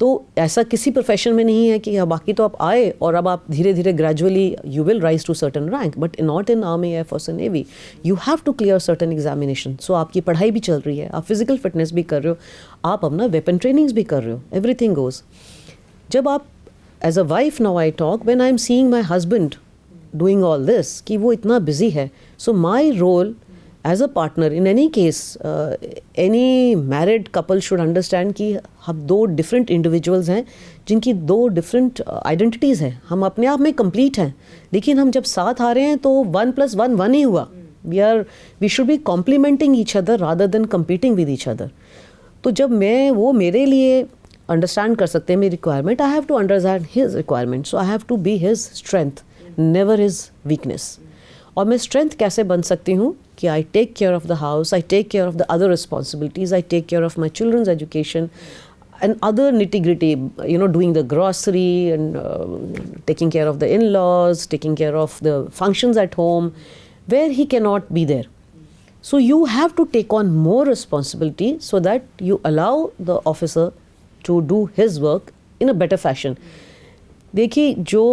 S1: तो ऐसा किसी प्रोफेशन में नहीं है कि बाकी तो आप आए और अब आप धीरे धीरे gradually you will rise to certain rank, but not in army, air force and navy. You have to clear certain examination. So आपकी पढ़ाई भी चल रही है, आप फिजिकल फिटनेस भी कर रहे हो, आप अपना वेपन ट्रेनिंग्स भी कर रहे हो, everything goes. जब आप as a wife now I talk, when I am seeing my husband doing all this, कि वो इतना busy है, so my role as a partner in any case, any married couple should understand कि हम दो different individuals हैं जिनकी दो different identities हैं. हम अपने आप में complete हैं, लेकिन हम जब साथ आ रहे हैं तो 1 + 1 1 ही हुआ. We should be complementing each other rather than competing with each other. तो जब मैं वो मेरे लिए अंडरस्टैंड कर सकते हैं मेरी requirement, I have to understand his requirement. So I have to be his strength, never his weakness. और मैं स्ट्रेंथ कैसे बन सकती हूँ कि I take care of the house, I take care of the other responsibilities, I take care of my children's education and other nitty-gritty, doing the grocery and taking care of the in-laws, taking care of the functions at home, where he cannot be there. So you have to take on more responsibility so that you allow the officer to do his work in a better fashion. देखिए, जो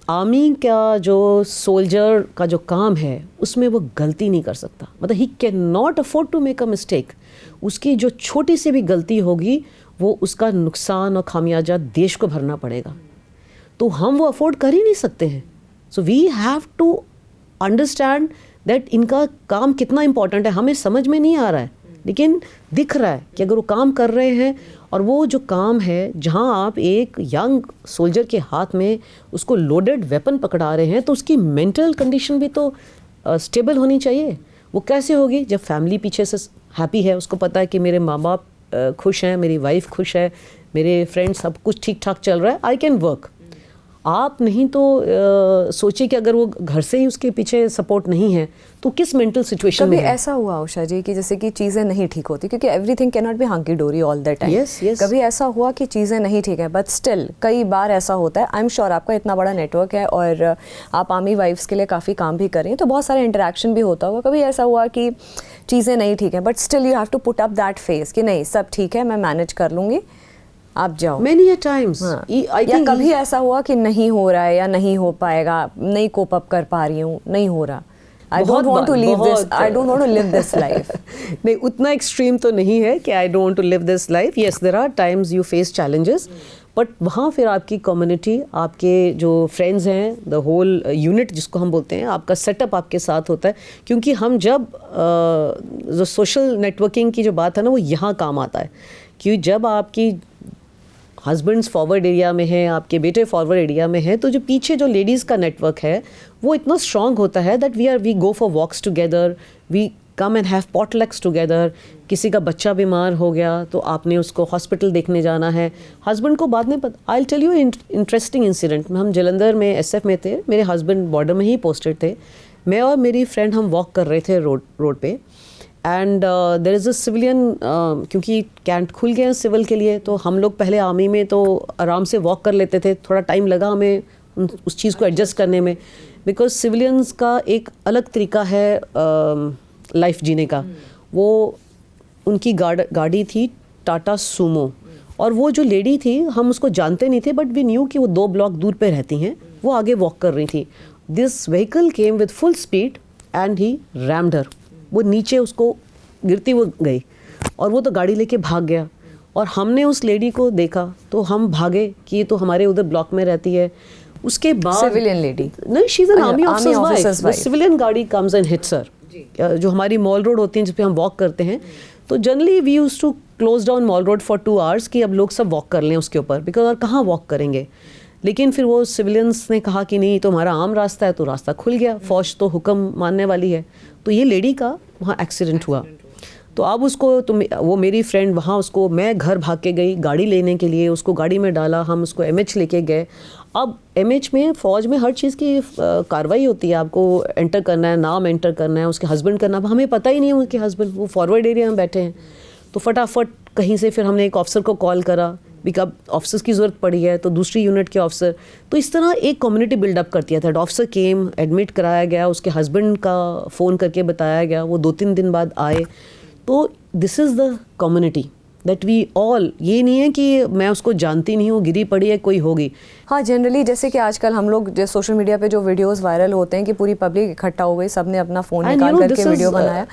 S1: army का जो soldier का जो काम है उसमें वो गलती नहीं कर सकता. मतलब he can not afford to make a mistake. उसकी जो छोटी सी भी गलती होगी वो उसका नुकसान और खामियाजा देश को भरना पड़ेगा. तो हम वो अफोर्ड कर ही नहीं सकते हैं. So we have to understand that इनका काम कितना इम्पोर्टेंट है. हमें समझ में नहीं आ रहा है लेकिन दिख रहा है कि अगर वो काम कर रहे हैं और वो जो काम है जहाँ आप एक यंग सोल्जर के हाथ में उसको लोडेड वेपन पकड़ा रहे हैं तो उसकी मेंटल कंडीशन भी तो स्टेबल होनी चाहिए. वो कैसे होगी जब फैमिली पीछे से हैप्पी है, उसको पता है कि मेरे माँ बाप खुश हैं, मेरी वाइफ खुश है, मेरे फ्रेंड्स सब कुछ ठीक ठाक चल रहा है, आई कैन वर्क. आप नहीं तो सोचिए कि अगर वो घर से ही उसके पीछे सपोर्ट नहीं है तो किस मेंटल सिचुएशन में है.
S2: कभी ऐसा हुआ उषा जी कि जैसे कि चीज़ें नहीं ठीक होती, क्योंकि everything can not be hunky डोरी ऑल द टाइम. कभी ऐसा हुआ कि चीज़ें नहीं ठीक है बट स्टिल कई बार ऐसा होता है. आई एम श्योर आपका इतना बड़ा नेटवर्क है और आप आर्मी वाइफ्स के लिए काफ़ी काम भी कर रही हैं तो बहुत सारे इंटरेक्शन भी होता होगा. कभी ऐसा हुआ कि चीज़ें नहीं ठीक है but still you have to put up that face कि नहीं सब ठीक है, मैं मैनेज कर लूँगी, आप जाओ.
S1: Many a times.
S2: या कभी ऐसा हुआ कि नहीं हो रहा है या नहीं हो पाएगा, नहीं कोप अप कर पा रही हूँ, नहीं हो रहा, I don't want to leave this, I don't want to live this life.
S1: नहीं, उतना एक्सट्रीम तो नहीं है कि I don't want to live this life. Yes, there are times you face challenges, but वहाँ फिर आपकी कम्युनिटी, आपके जो फ्रेंड्स हैं, the whole unit जिसको हम बोलते हैं, आपका सेटअप आपके साथ होता है. क्योंकि हम जब जो सोशल नेटवर्किंग की जो बात है ना वो यहाँ काम आता है. क्योंकि जब आपकी हस्बैंड्स फॉरवर्ड एरिया में है, आपके बेटे फॉरवर्ड एरिया में है, तो जो पीछे जो लेडीज़ का नेटवर्क है वो इतना स्ट्रॉन्ग होता है that we go for walks together, we come and have potlucks together. किसी का बच्चा बीमार हो गया तो आपने उसको हॉस्पिटल देखने जाना है. हस्बैंड को बाद में पता. I tell you interesting incident. हम जलंधर में SF में थे, मेरे हस्बैंड बॉर्डर में ही पोस्टेड थे. मैं और मेरी फ्रेंड हम वॉक कर रहे थे रोड पे and there is a civilian. क्योंकि कैंट खुल गए हैं सिविल के लिए तो हम लोग पहले आर्मी में तो आराम से वॉक कर लेते थे. थोड़ा टाइम लगा हमें उस चीज़ को एडजस्ट करने में, बिकॉज सिविलियंस का एक अलग तरीका है लाइफ जीने का. वो उनकी गाड़ी थी टाटा सूमो और वो जो लेडी थी हम उसको जानते नहीं थे बट वी न्यू कि वो 2 ब्लॉक दूर पे रहती हैं. वो आगे वॉक कर रही थी. This vehicle came with full speed and he rammed her. वो नीचे उसको गिरती वो गई और वो तो गाड़ी लेके भाग गया. और हमने उस लेडी को देखा तो हम भागे कि ये तो हमारे उधर ब्लॉक में रहती है. उसके बाद
S2: सिविलियन लेडी
S1: नहीं, she is an army officers wife. Civilian गाड़ी कम्स एंड हिट्स हर. जो हमारी मॉल रोड होती है जिस पे हम वॉक करते हैं तो generally we use to close down mall road for 2 hours कि अब लोग सब वॉक कर लें उसके ऊपर, बिकॉज और कहाँ वॉक करेंगे. लेकिन फिर वो सिविलियंस ने कहा कि नहीं तो हमारा आम रास्ता है, तो रास्ता खुल गया. फौज तो हुक्म मानने वाली है. तो ये लेडी का वहाँ एक्सीडेंट हुआ. तो अब उसको वो मेरी फ्रेंड वहाँ उसको, मैं घर भाग के गई गाड़ी लेने के लिए, उसको गाड़ी में डाला, हम उसको MH लेके गए. अब MH में फ़ौज में हर चीज़ की कार्रवाई होती है. आपको एंटर करना है, नाम एंटर करना है, उसके हस्बैंड का नाम. हमें पता ही नहीं है उनके हस्बैंड, वो फॉरवर्ड एरिया में बैठे हैं. तो फटाफट कहीं से फिर हमने एक ऑफिसर को कॉल करा, बिकॉज ऑफिसर्स की ज़रूरत पड़ी है तो दूसरी यूनिट के ऑफिसर. तो इस तरह एक कम्युनिटी बिल्डअप कर दिया था. ऑफिसर केम, एडमिट कराया गया, उसके हस्बैंड का फ़ोन करके बताया गया, वो 2-3 दिन बाद आए. तो this is the community that we all. ये नहीं है कि मैं उसको जानती नहीं हूँ, गिरी पड़ी है, कोई होगी.
S2: हाँ, जनरली जैसे कि आजकल हम लोग जो सोशल मीडिया पे जो वीडियोस वायरल होते हैं कि पूरी पब्लिक इकट्ठा हो गई, सबने अपना फ़ोन निकाल करके वीडियो बनाया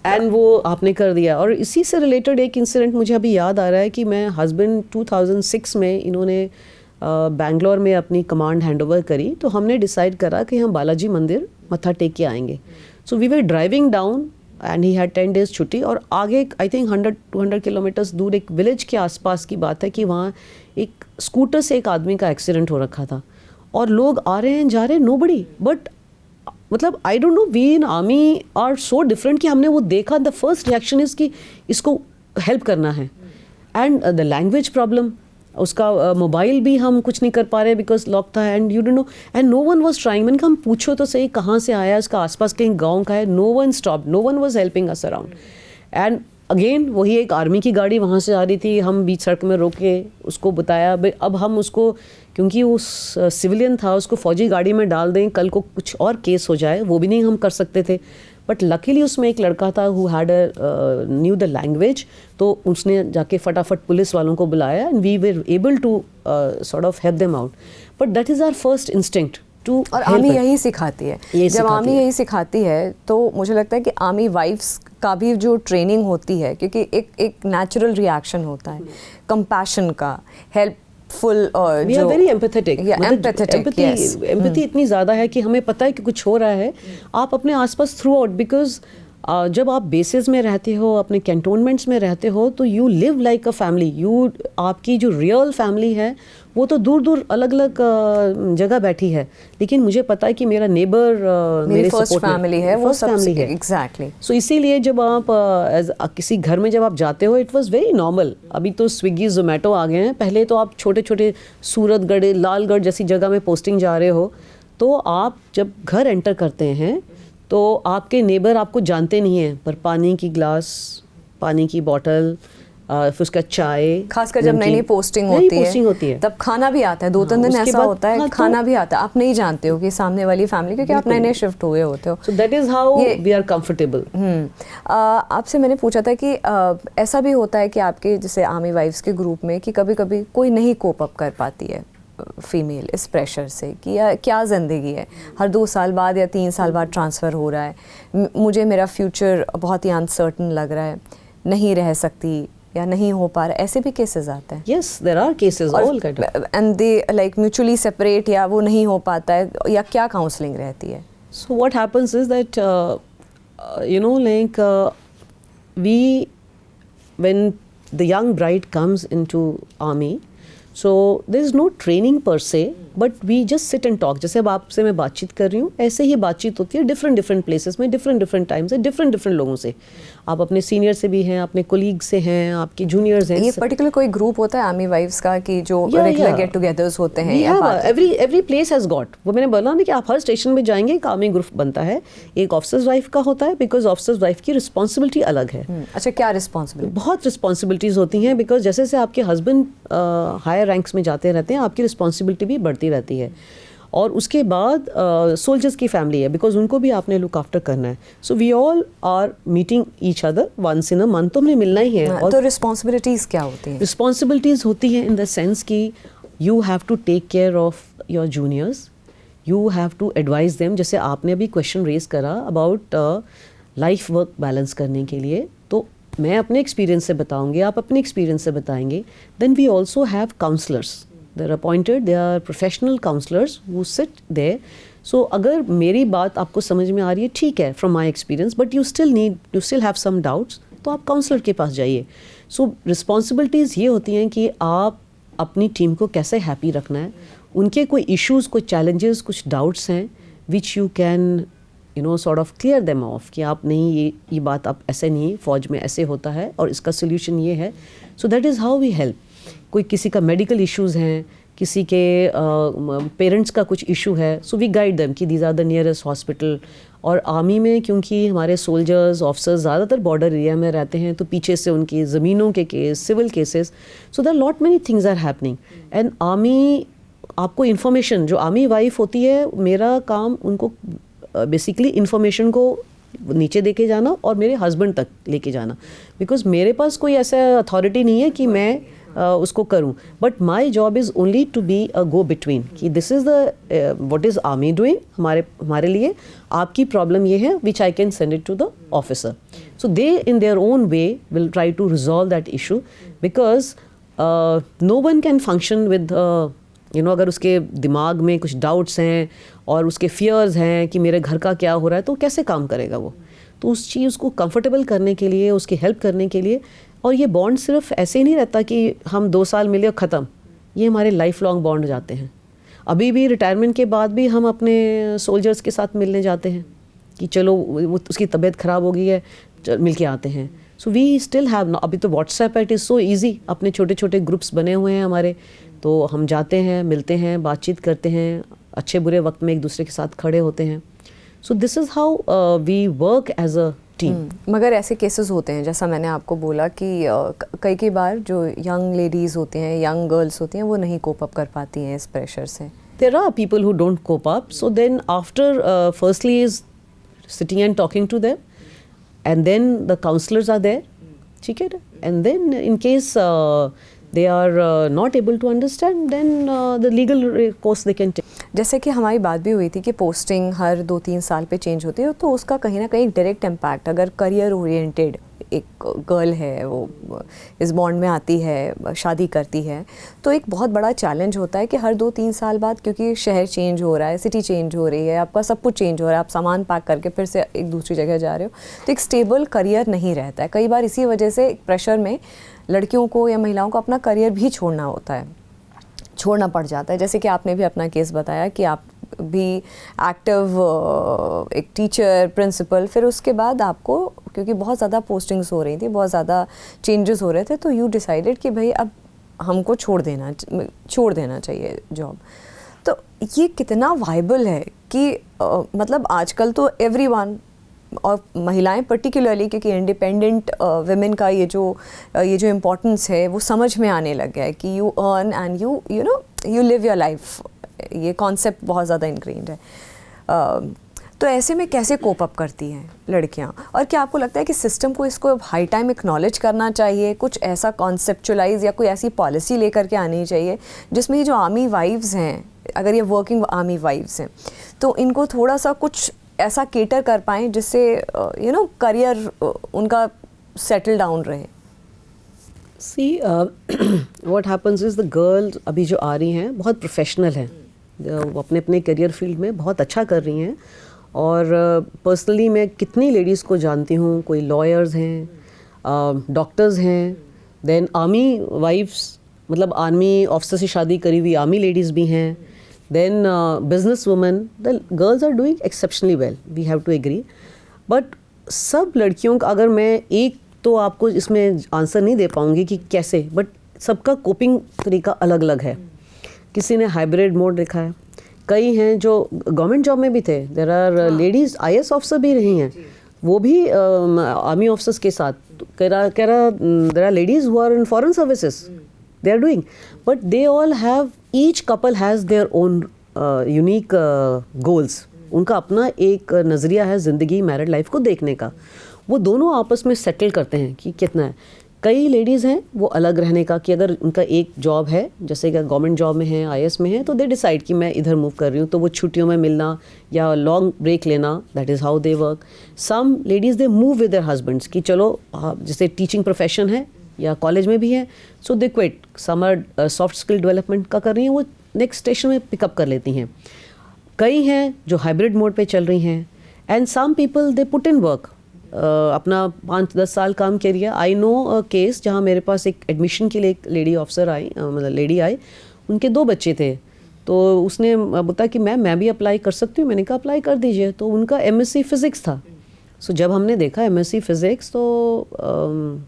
S1: एंड वो आपने कर दिया. और इसी से रिलेटेड एक इंसिडेंट मुझे अभी याद आ रहा है कि मैं हस्बैंड 2006 में इन्होंने बैंगलोर में अपनी कमांड हैंडओवर करी. तो हमने डिसाइड करा कि हम बालाजी मंदिर मत्था टेक के आएंगे. So we were driving down and he had 10 days छुट्टी. और आगे आई थिंक 100-200 किलोमीटर्स दूर एक विलेज के आसपास की बात है कि वहाँ एक स्कूटर से एक आदमी का एक्सीडेंट हो रखा था और लोग आ रहे हैं जा रहे हैं, नोबडी. बट मतलब I don't know, we in army are so different कि हमने वो देखा, द फर्स्ट रिएक्शन इज कि इसको हेल्प करना है. एंड द लैंग्वेज प्रॉब्लम, उसका मोबाइल भी हम कुछ नहीं कर पा रहे बिकॉज लॉक था. And you don't know, and no one was trying. मैंने कहा हम पूछो तो सही कहाँ से आया, इसका आसपास कहीं गांव का है. No one stop, no one was helping us around. And again वही एक आर्मी की गाड़ी वहाँ से आ रही थी, हम बीच सड़क में रोक के उसको बताया. अब हम उसको, क्योंकि वो सिविलियन था, उसको फौजी गाड़ी में डाल दें, कल को कुछ और केस हो जाए, वो भी नहीं हम कर सकते थे. बट लकीली उसमें एक लड़का था who had knew the language, तो उसने जाके फटाफट पुलिस वालों को बुलाया and we were able to sort of help them out. But that is our first instinct.
S2: और आर्मी यही सिखाती है. जब आर्मी यही सिखाती है तो मुझे लगता है कि आर्मी वाइफ्स का भी जो ट्रेनिंग होती है, क्योंकि एक नेचुरल रिएक्शन होता है कंपैशन का, हेल्पफुल, और
S1: we are very empathetic. Empathy इतनी ज़्यादा है कि हमें पता है कि कुछ हो रहा है. आप अपने आसपास थ्रू आउट, बिकॉज जब आप बेसेस में रहते हो, अपने कैंटोनमेंट्स में रहते हो, तो you live like a family. You, आपकी जो रियल फैमिली है वो तो दूर दूर अलग अलग जगह बैठी है, लेकिन मुझे पता है कि मेरा नेबर मेरे
S2: फर्स्ट फैमिली है, वो सब
S1: फैमिली है.
S2: एग्जैक्टली.
S1: सो इसीलिए जब आप किसी घर में जब आप जाते हो, इट वाज वेरी नॉर्मल. अभी तो स्विगी जोमेटो आ गए हैं, पहले तो आप छोटे छोटे सूरतगढ़, लालगढ़ जैसी जगह में पोस्टिंग जा रहे हो, तो आप जब घर एंटर करते हैं तो आपके नेबर आपको जानते नहीं हैं, पर पानी की ग्लास, पानी की बॉटल, फिर उसका चाय,
S2: खासकर जब नई नई पोस्टिंग होती है तब खाना भी आता है. 2-3 दिन ऐसा होता है, खाना भी आता है. आप नहीं जानते हो कि सामने वाली फैमिली, क्योंकि आप नए नए शिफ्ट हुए होते हो.
S1: So that is how we are comfortable.
S2: आपसे मैंने पूछा था कि ऐसा भी होता है कि आपके जैसे आर्मी वाइफ्स के ग्रुप में कि कभी कभी कोई नहीं कोप अप कर पाती है फीमेल इस प्रेशर से कि क्या ज़िंदगी है, हर 2 साल बाद या 3 साल बाद ट्रांसफ़र हो रहा है, मुझे मेरा फ्यूचर बहुत ही अनसर्टन लग रहा है, नहीं रह सकती या नहीं हो पा रहा. ऐसे भी केसेस आते हैं.
S1: Yes, there are cases, all kind of.
S2: And they like mutually separate, या वो नहीं हो पाता है, या क्या काउंसलिंग रहती है?
S1: So what happens is that you know, like we, when the young bride comes into army, so there is no training per se, but we just sit and talk. जैसे अब आपसे मैं बातचीत कर रही हूँ, ऐसे ही बातचीत होती है डिफरेंट प्लेसेस में, डिफरेंट टाइम से, डिफरेंट लोगों से. आप अपने सीनियर से भी हैं, अपने कोलीग से हैं, आपके जूनियर्स हैं.
S2: ये पर्टिकुलर कोई ग्रुप होता है आर्मी वाइफ्स का कि जो रेगुलर गेट टुगेदर्स होते हैं?
S1: Every place has got. वो मैंने बोला ना कि आप हर स्टेशन में जाएंगे एक आर्मी ग्रुप बनता है. एक ऑफिसर्स वाइफ का होता है, बिकॉज ऑफिसर्स वाइफ की रिस्पॉन्सिबिलिटी अलग है.
S2: अच्छा, क्या रिस्पॉन्सिबिलिटी?
S1: बहुत रिस्पॉन्सिबिलिटीज़ होती हैं, बिकॉज जैसे जैसे आपके हस्बैंड हायर रैंक्स में जाते रहते हैं, आपकी रिस्पॉन्सिबिलिटी भी बढ़ती रहती है. और उसके बाद सोल्जर्स की फैमिली है, बिकॉज उनको भी आपने लुक आफ्टर करना है. So we all are meeting each other once in a month, तो हमने मिलना ही है.
S2: और तो रिस्पॉन्सिबिलिटीज़ क्या होती हैं?
S1: रिस्पॉन्सिबिलिटीज़ होती हैं इन द सेंस कि you have to take care of your juniors, you have to advise them. जैसे आपने अभी क्वेश्चन रेज करा अबाउट लाइफ वर्क बैलेंस करने के लिए, तो मैं अपने एक्सपीरियंस से बताऊंगी, आप अपने एक्सपीरियंस से बताएंगे. Then we also have counsellors. They're appointed, they are professional counselors who sit there. So अगर मेरी बात आपको समझ में आ रही है, ठीक है, from my experience, but you still have some doubts, तो आप काउंसलर के पास जाइए. So responsibilities ये होती हैं कि आप अपनी टीम को कैसे हैप्पी रखना है, उनके कोई इश्यूज़, कोई चैलेंजेस, कुछ डाउट्स हैं which you can sort of clear them off, कि आप नहीं, ये बात आप ऐसे नहीं, फौज में ऐसे होता है और इसका सोल्यूशन ये है. So that is how we help. कोई किसी का मेडिकल इश्यूज़ हैं, किसी के पेरेंट्स का कुछ इशू है, सो वी गाइड देम कि these are the nearest hospital. और आर्मी में क्योंकि हमारे सोल्जर्स, ऑफिसर्स ज़्यादातर बॉर्डर एरिया में रहते हैं, तो पीछे से उनकी ज़मीनों के case, civil cases, so there lot many things are happening. And army आपको इन्फॉर्मेशन, जो आर्मी वाइफ होती है, मेरा काम उनको बेसिकली इन्फॉर्मेशन को नीचे देके जाना और मेरे हस्बैंड तक लेके जाना, बिकॉज मेरे पास कोई ऐसा अथॉरिटी नहीं है कि मैं उसको करूं. But my job is only to be a go between, कि this is the what is army doing हमारे लिए, आपकी प्रॉब्लम ये है, which I can send it to the officer. So they in their own way will try to resolve that issue, because no one can function with अगर उसके दिमाग में कुछ डाउट्स हैं और उसके फियर्स हैं कि मेरे घर का क्या हो रहा है, तो कैसे काम करेगा वो. तो उस चीज़ को कंफर्टेबल करने के लिए, उसकी हेल्प करने के लिए. और ये बॉन्ड सिर्फ ऐसे ही नहीं रहता कि हम 2 साल मिले और ख़त्म, ये हमारे लाइफ लॉन्ग बॉन्ड जाते हैं. अभी भी रिटायरमेंट के बाद भी हम अपने सोल्जर्स के साथ मिलने जाते हैं कि चलो वो उसकी तबीयत ख़राब हो गई है, मिल के आते हैं. सो वी स्टिल हैव, अभी तो WhatsApp it is so easy, अपने छोटे छोटे ग्रुप्स बने हुए हैं हमारे, तो हम जाते हैं, मिलते हैं, बातचीत करते हैं, अच्छे बुरे वक्त में एक दूसरे के साथ खड़े होते हैं. So this is how we work as a team.
S2: मगर ऐसे केसेस होते हैं, जैसा मैंने आपको बोला कि कई बार जो यंग लेडीज़ होती हैं, यंग गर्ल्स होती हैं, वो नहीं कोप अप कर पाती हैं इस प्रेशर से.
S1: There are people who don't cope up. So then after, firstly is sitting and talking to them, and then the counselors are there. ठीक है ना? And then in case they are not able to understand, then the legal course they can take.
S2: जैसे कि हमारी बात भी हुई थी कि पोस्टिंग हर 2-3 साल पे चेंज होती है, तो उसका कहीं ना कहीं डायरेक्ट इम्पैक्ट, अगर करियर ओरिएंटेड एक गर्ल है, वो इस बॉन्ड में आती है, शादी करती है, तो एक बहुत बड़ा चैलेंज होता है कि हर 2-3 साल बाद, क्योंकि शहर चेंज हो रहा है, सिटी चेंज हो रही है, आपका सब कुछ चेंज हो रहा है, आप सामान पैक करके फिर से एक दूसरी जगह जा रहे हो, तो एक स्टेबल करियर नहीं रहता है. कई बार इसी वजह से प्रेशर में लड़कियों को या महिलाओं को अपना करियर भी छोड़ना पड़ जाता है. जैसे कि आपने भी अपना केस बताया कि आप भी एक्टिव एक टीचर, प्रिंसिपल, फिर उसके बाद आपको, क्योंकि बहुत ज़्यादा पोस्टिंग्स हो रही थी, बहुत ज़्यादा चेंजेस हो रहे थे, तो यू डिसाइडेड कि भाई अब हमको छोड़ देना चाहिए जॉब. तो ये कितना वाइबल है कि मतलब आजकल तो एवरीवन, और महिलाएं पर्टिकुलरली, क्योंकि इंडिपेंडेंट वुमेन का ये जो इम्पोर्टेंस है वो समझ में आने लग गया है कि you earn and you live your life, ये कॉन्सेप्ट बहुत ज़्यादा इनग्रेन्ड है. तो ऐसे में कैसे कोप अप करती हैं लड़कियां, और क्या आपको लगता है कि सिस्टम को इसको हाई टाइम एक्नॉलेज करना चाहिए, कुछ ऐसा कॉन्सेप्चुलाइज या कोई ऐसी पॉलिसी लेकर के आनी चाहिए जिसमें ये जो आर्मी वाइव्स हैं, अगर ये वर्किंग आर्मी वाइव्स हैं, तो इनको थोड़ा सा कुछ ऐसा केटर कर पाएँ जिससे करियर उनका सेटल डाउन रहे.
S1: See, what happens is the girls अभी जो आ रही हैं बहुत प्रोफेशनल हैं, वो अपने अपने करियर फील्ड में बहुत अच्छा कर रही हैं. और पर्सनली मैं कितनी लेडीज़ को जानती हूँ, कोई लॉयर्स हैं, डॉक्टर्स हैं, देन आर्मी वाइफ्स, मतलब आर्मी ऑफिसर से शादी करी हुई आर्मी लेडीज़ भी हैं, then business women. The girls are doing exceptionally well, we have to agree. But सब लड़कियों का, अगर मैं एक तो आपको इसमें आंसर नहीं दे पाऊंगी कि कैसे, बट सबका कोपिंग तरीका अलग अलग है. किसी ने हाइब्रिड मोड देखा है, कई हैं जो गवर्नमेंट जॉब में भी थे. There are ladies IAS officer भी रही हैं, वो भी आर्मी ऑफिसर्स के साथ. कह रहा there are ladies who are in foreign services, they are doing, but they all have, each couple has their own unique goals. उनका अपना एक नज़रिया है ज़िंदगी, मैरिड लाइफ को देखने का. वो दोनों आपस में सेटल करते हैं कि कितना है. कई लेडीज़ हैं वो अलग रहने का, कि अगर उनका एक जॉब है, जैसे कि गवर्नमेंट जॉब में है, IAS में है, तो दे डिसाइड कि मैं इधर मूव कर रही हूँ, तो वो छुट्टियों में मिलना या लॉन्ग ब्रेक लेना, that is how they work. Some ladies they move with their husbands कि चलो जैसे टीचिंग प्रोफेशन है या कॉलेज में भी है, so they quit. Some are soft skill development का कर रही हैं, वो नेक्स्ट स्टेशन में पिकअप कर लेती हैं. कई हैं जो हाइब्रिड मोड पे चल रही हैं, and some people they put in work, अपना 5-10 साल काम किया. आई नो केस जहाँ मेरे पास एक एडमिशन के लिए एक लेडी ऑफिसर आई, मतलब लेडी आई, उनके 2 बच्चे थे, तो उसने बताया कि मैं भी अप्लाई कर सकती हूँ. मैंने कहा अप्लाई कर दीजिए. तो उनका MSc फिज़िक्स था. सो जब हमने देखा MSc फिज़िक्स, तो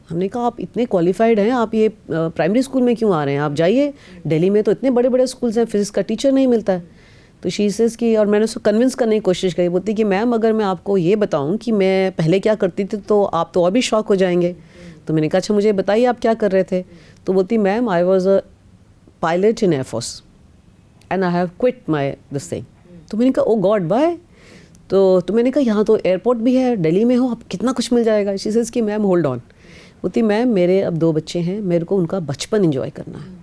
S1: हमने कहा आप इतने क्वालिफाइड हैं, आप ये प्राइमरी स्कूल में क्यों आ रहे हैं, आप जाइए दिल्ली में तो इतने बड़े बड़े स्कूल्स हैं, फिज़िक्स का टीचर नहीं मिलता है. तो शी सेज़ की, और मैंने उसको कन्विंस करने की कोशिश करी. बोलती कि मैम अगर मैं आपको ये बताऊं कि मैं पहले क्या करती थी तो आप तो और भी शॉक हो जाएंगे. तो मैंने कहा अच्छा मुझे बताइए आप क्या कर रहे थे. तो बोलती ma'am I was a pilot in air force and I have quit my this thing. तो मैंने कहा ओ गॉड बाय. तो मैंने कहा यहाँ तो एयरपोर्ट भी है, दिल्ली में हो, आप कितना कुछ मिल जाएगा. शी सेज़ कि मैम होल्ड ऑन. बोलती मैम मेरे अब 2 बच्चे हैं, मेरे को उनका बचपन इंजॉय करना है.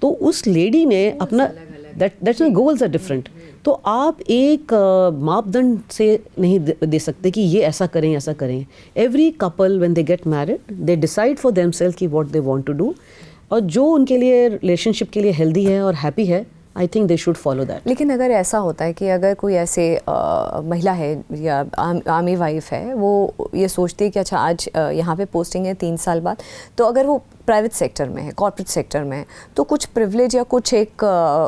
S1: तो उस लेडी ने अपना दैट्स गोल्स आर डिफरेंट. तो आप एक मापदंड से नहीं दे सकते कि ये ऐसा करें ऐसा करें. Every couple when they get married they decide for themselves कि what they want to do, और जो उनके लिए रिलेशनशिप के लिए हेल्दी है और हैप्पी है, I think they should follow that.
S2: लेकिन अगर ऐसा होता है कि अगर कोई ऐसे महिला है या आर्मी वाइफ है, वो ये सोचती है कि अच्छा आज यहाँ पे पोस्टिंग है 3 साल बाद, तो अगर वो प्राइवेट सेक्टर में है, कॉर्पोरेट सेक्टर में है, तो कुछ प्रिविलेज या कुछ एक